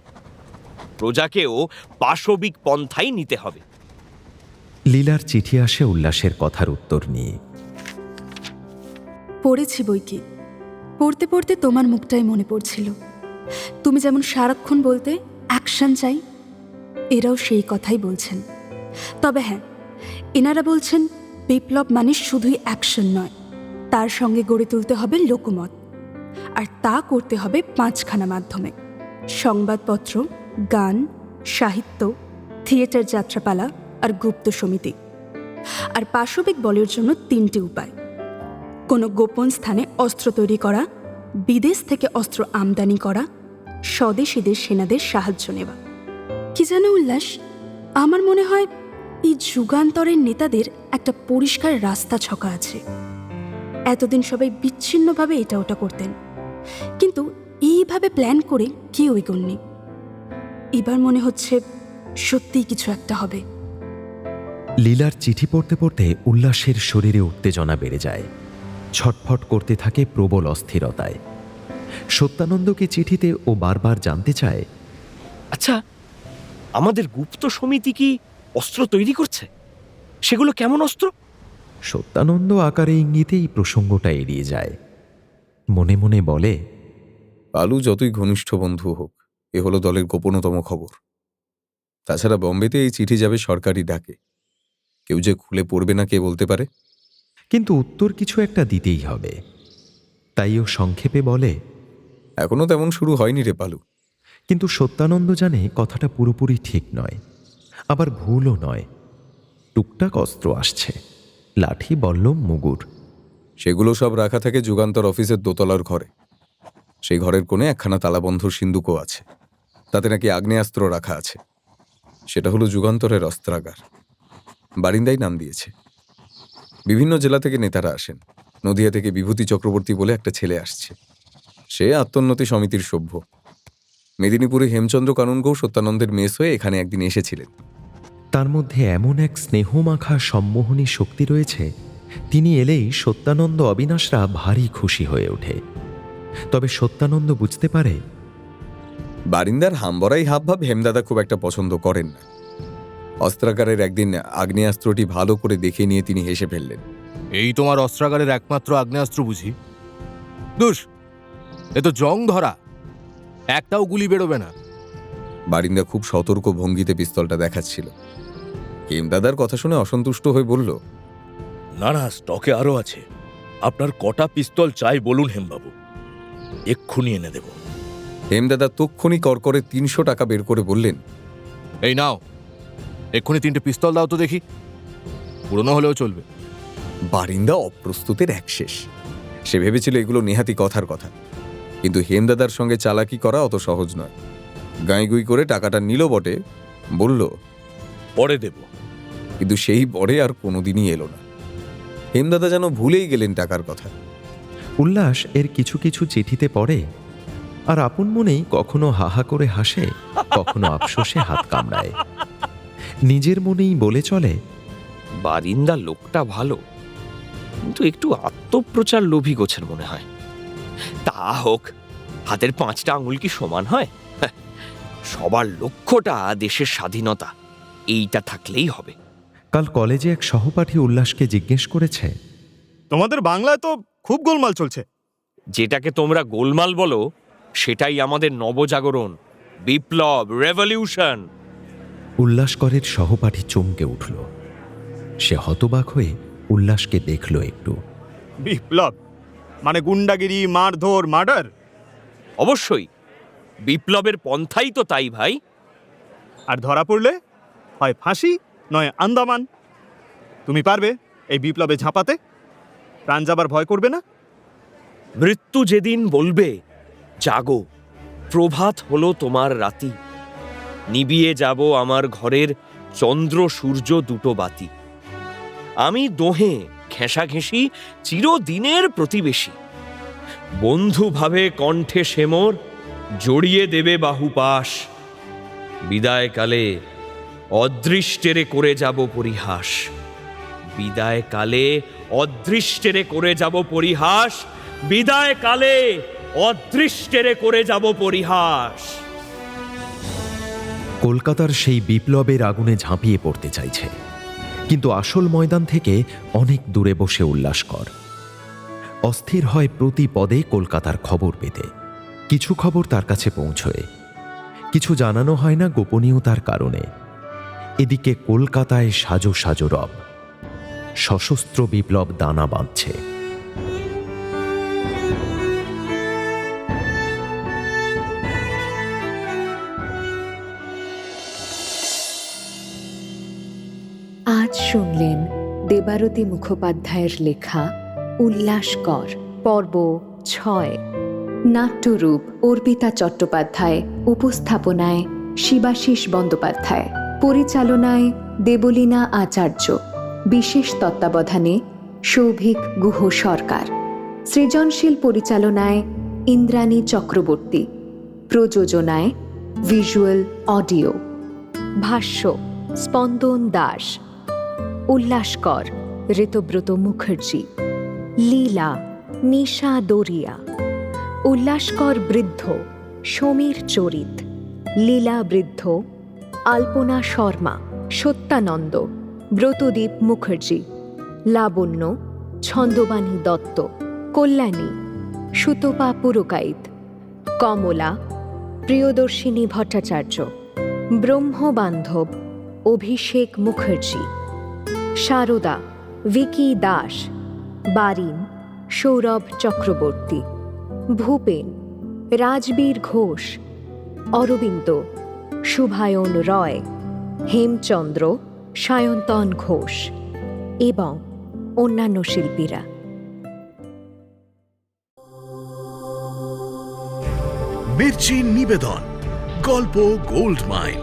প্রজাকেও পাশবিক পন্থাই নিতে হবে। লীলার চিঠি আসে উল্লাসের কথার উত্তর নিয়ে। পড়েছি বই কি, পড়তে পড়তে তোমার মুখটাই মনে পড়ছিল। তুমি যেমন সারাক্ষণ বলতে অ্যাকশন চাই, এরাও সেই কথাই বলছেন। তবে হ্যাঁ, এনারা বলছেন বিপ্লব মানে শুধুই অ্যাকশন নয়, তার সঙ্গে গড়ে তুলতে হবে লোকমত। আর তা করতে হবে 5খানা মাধ্যমে: সংবাদপত্র, গান, সাহিত্য, থিয়েটার, যাত্রাপালা আর গুপ্ত সমিতি। আর পাশবিক বলের জন্য 3টি উপায়: কোনো গোপন স্থানে অস্ত্র তৈরি করা, বিদেশ থেকে অস্ত্র আমদানি করা, স্বদেশীদের সেনাদের সাহায্য নেওয়া। কি জানো উল্লাস, আমার মনে হয় এই যুগান্তরের নেতাদের একটা পরিষ্কার রাস্তা ছকা আছে। এতদিন সবাই বিচ্ছিন্নভাবে এটা ওটা করতেন, কিন্তু এইভাবে প্ল্যান করে কেউ এগোননি। এবার মনে হচ্ছে সত্যিই কিছু একটা হবে। লীলার চিঠি পড়তে পড়তে উল্লাসের শরীরে উত্তেজনা বেড়ে যায়। ছটফট করতে থাকে প্রবল অস্থিরতায়। সত্যানন্দকে চিঠিতে ও বারবার জানতে চায়, আচ্ছা, আমাদের গুপ্ত সমিতি কি অস্ত্র তৈরি করছে? সেগুলো কেমন অস্ত্র? সত্যানন্দ আকারে ইঙ্গিতেই প্রসঙ্গটা এড়িয়ে যায়। মনে মনে বলে, পালু যতই ঘনিষ্ঠ বন্ধু হোক, এ হলো দলের গোপনতম খবর। তাছাড়া বম্বেতে এই চিঠি যাবে সরকারি ডাকে, কেউ যে খুলে পড়বে না কে বলতে পারে। কিন্তু উত্তর কিছু একটা দিতেই হবে। তাই ও সংক্ষেপে বলে, এখনো তেমন শুরু হয়নি রে পালু। কিন্তু সত্যানন্দ জানে কথাটা পুরোপুরি ঠিক নয়, আবার ভুলও নয়। টুকটাক অস্ত্র আসছে, লাঠি, বল্লম, মুগুর। সেগুলো সব রাখা থাকে যুগান্তর অফিসের দোতলার ঘরে। সেই ঘরের কোণে একখানা তালাবন্ধ সিন্দুকও আছে, তাতে নাকি আগ্নেয়াস্ত্র রাখা আছে। সেটা হলো যুগান্তরের অস্ত্রাগার। বারিন্দাই নাম দিয়েছে। বিভিন্ন জেলা থেকে নেতারা আসেন। নদিয়া থেকে বিভূতি চক্রবর্তী বলে একটা ছেলে আসছে, সে আত্মোন্নতি সমিতির সভ্য। মেদিনীপুরে হেমচন্দ্র কানুনগো সত্যানন্দের মেস হয়ে এখানে একদিন এসেছিলেন। তার মধ্যে এমন এক স্নেহমাখা সম্মোহনী শক্তি রয়েছে, তিনি এলেই সত্যানন্দ অবিনাশরা ভারী খুশি হয়ে ওঠে। তবে সত্যানন্দ বুঝতে পারে, বারিন্দার হামবড়াই হাবভাব হেমদাদা খুব একটা পছন্দ করেন না। অস্ত্রাগারের একদিন আগ্নেয়াস্ত্রটি ভালো করে দেখে নিয়ে তিনি হেসে ফেললেন। এই তোমার অস্ত্রাগারের একমাত্র আগ্নেয়াস্ত্র বুঝি? দুষ, এ তো জং ধরা, একটাও গুলি বেরোবে না। বারিন্দা খুব সতর্ক ভঙ্গিতে পিস্তলটা দেখাচ্ছিল। হেমদাদার কথা শুনে অসন্তুষ্ট হয়ে বলল, না না, স্টকে আরো আছে। আপনার কটা পিস্তল চাই বলুন হেমবাবু, এক্ষুনি এনে দেব। হেমদাদা তক্ষুনি করকরে 300 টাকা বের করে বললেন, এই নাও, এক্ষুনি 3টে পিস্তল দাও তো দেখি, পুরনো হলেও চলবে। বারিন্দা অপ্রস্তুতের এক শেষ। সে ভেবেছিল এগুলো নেহাতি কথার কথা, কিন্তু হেমদাদার সঙ্গে চালাকি করা অত সহজ নয়। গাঁইগুই করে টাকাটা নিল বটে, বলল, পরে দেব। কিন্তু সেই পরে আর কোনোদিনই এলো না। হেমদাদা যেন ভুলেই গেলেন টাকার কথা। উল্লাস এর কিছু কিছু চিঠিতে পড়ে, আর আপন মনেই কখনো হাহা করে হাসে, কখনো আফসোসে হাত কামড়ায়। নিজের মনেই বলে চলে, বারিন্দা লোকটা ভালো, কিন্তু একটু আত্মপ্রচার লোভী গোছের মনে হয়। তা হোক, হাতের 5টা আঙুল কি সমান হয়? সবার লক্ষ্যটা দেশের স্বাধীনতা, এইটা থাকলেই হবে। কাল কলেজে এক সহপাঠী উল্লাসকে জিজ্ঞেস করেছে, তোমাদের বাংলায় তো খুব গোলমাল চলছে। যেটাকে তোমরা গোলমাল বলো, সেটাই আমাদের নবজাগরণ। বিপ্লব, রেভলিউশন। উল্লাসকরের সহপাঠী চমকে উঠল। সে হতবাক হয়ে উল্লাসকে দেখল একটু। বিপ্লব মানে গুন্ডাগিরি, মারধর, মার্ডার? অবশ্যই, বিপ্লবের পন্থাই তো তাই ভাই। আর ধরা পড়লে হয় ফাঁসি নয় আন্দামান। তুমি পারবে এই বিপ্লবে ঝাঁপাতে? প্রাণ যাবার ভয় করবে না? মৃত্যু যেদিন বলবে জাগো, প্রভাত হলো তোমার রাতি, নিবিয়ে যাব আমার ঘরের চন্দ্র সূর্য দুটো বাতি। আমি দোহে ঘেঁষাঘেঁষি চিরদিনের প্রতিবেশী, বন্ধু ভাবে কণ্ঠে সেমর জড়িয়ে দেবে বাহুপাশ। বিদায়কালে অদৃষ্টেরে করে যাব পরিহাস, বিদায়কালে অদৃষ্টেরে করে যাব পরিহাস, বিদায়কালে অদৃষ্টেরে করে যাব পরিহাস। কলকাতার সেই বিপ্লবের আগুনে ঝাঁপিয়ে পড়তে চাইছে, কিন্তু আসল ময়দান থেকে অনেক দূরে বসে উল্লাসকর। অস্থির হয় প্রতি পদে কলকাতার খবর পেতে। কিছু খবর তার কাছে পৌঁছয়, কিছু জানানো হয় না গোপনীয়তার কারণে। এদিকে কলকাতায় সাজো সাজো রব, সশস্ত্র বিপ্লব দানা বাঁধছে। আজ শুনলেন দেবারতী মুখোপাধ্যায়ের লেখা উল্লাসকর পর্ব 6। নাট্যরূপ অর্পিতা চট্টোপাধ্যায়, উপস্থাপনায় শিবাশিস বন্দ্যোপাধ্যায়, পরিচালনায় দেবলীনা আচার্য, বিশেষ তত্ত্বাবধানে সৌভিক গুহ সরকার, সৃজনশীল পরিচালনায় ইন্দ্রাণী চক্রবর্তী, প্রযোজনায় ভিজুয়াল অডিও। ভাষ্য স্পন্দন দাস, উল্লাসকর ঋতব্রত মুখার্জি, লীলা নিশা দরিয়া, উল্লাসকর বৃদ্ধ সমীর চরিত, লীলা বৃদ্ধ আলপনা শর্মা, সত্যানন্দ ব্রতদীপ মুখার্জি, লাবণ্য ছন্দবাণী দত্ত, কল্যাণী সুতপা পুরকাইত, কমলা প্রিয়দর্শিনী ভট্টাচার্য, ব্রহ্মবান্ধব অভিষেক মুখার্জি, শারদা ভিকি দাস, বারিন সৌরভ চক্রবর্তী, ভূপেন রাজবীর ঘোষ, অরবিন্দ শুভায়ন রয়, হেমচন্দ্র সায়ন্তন ঘোষ এবং অন্যান্য শিল্পীরা। মির্চি নিবেদন গল্প গোল্ড মাইন।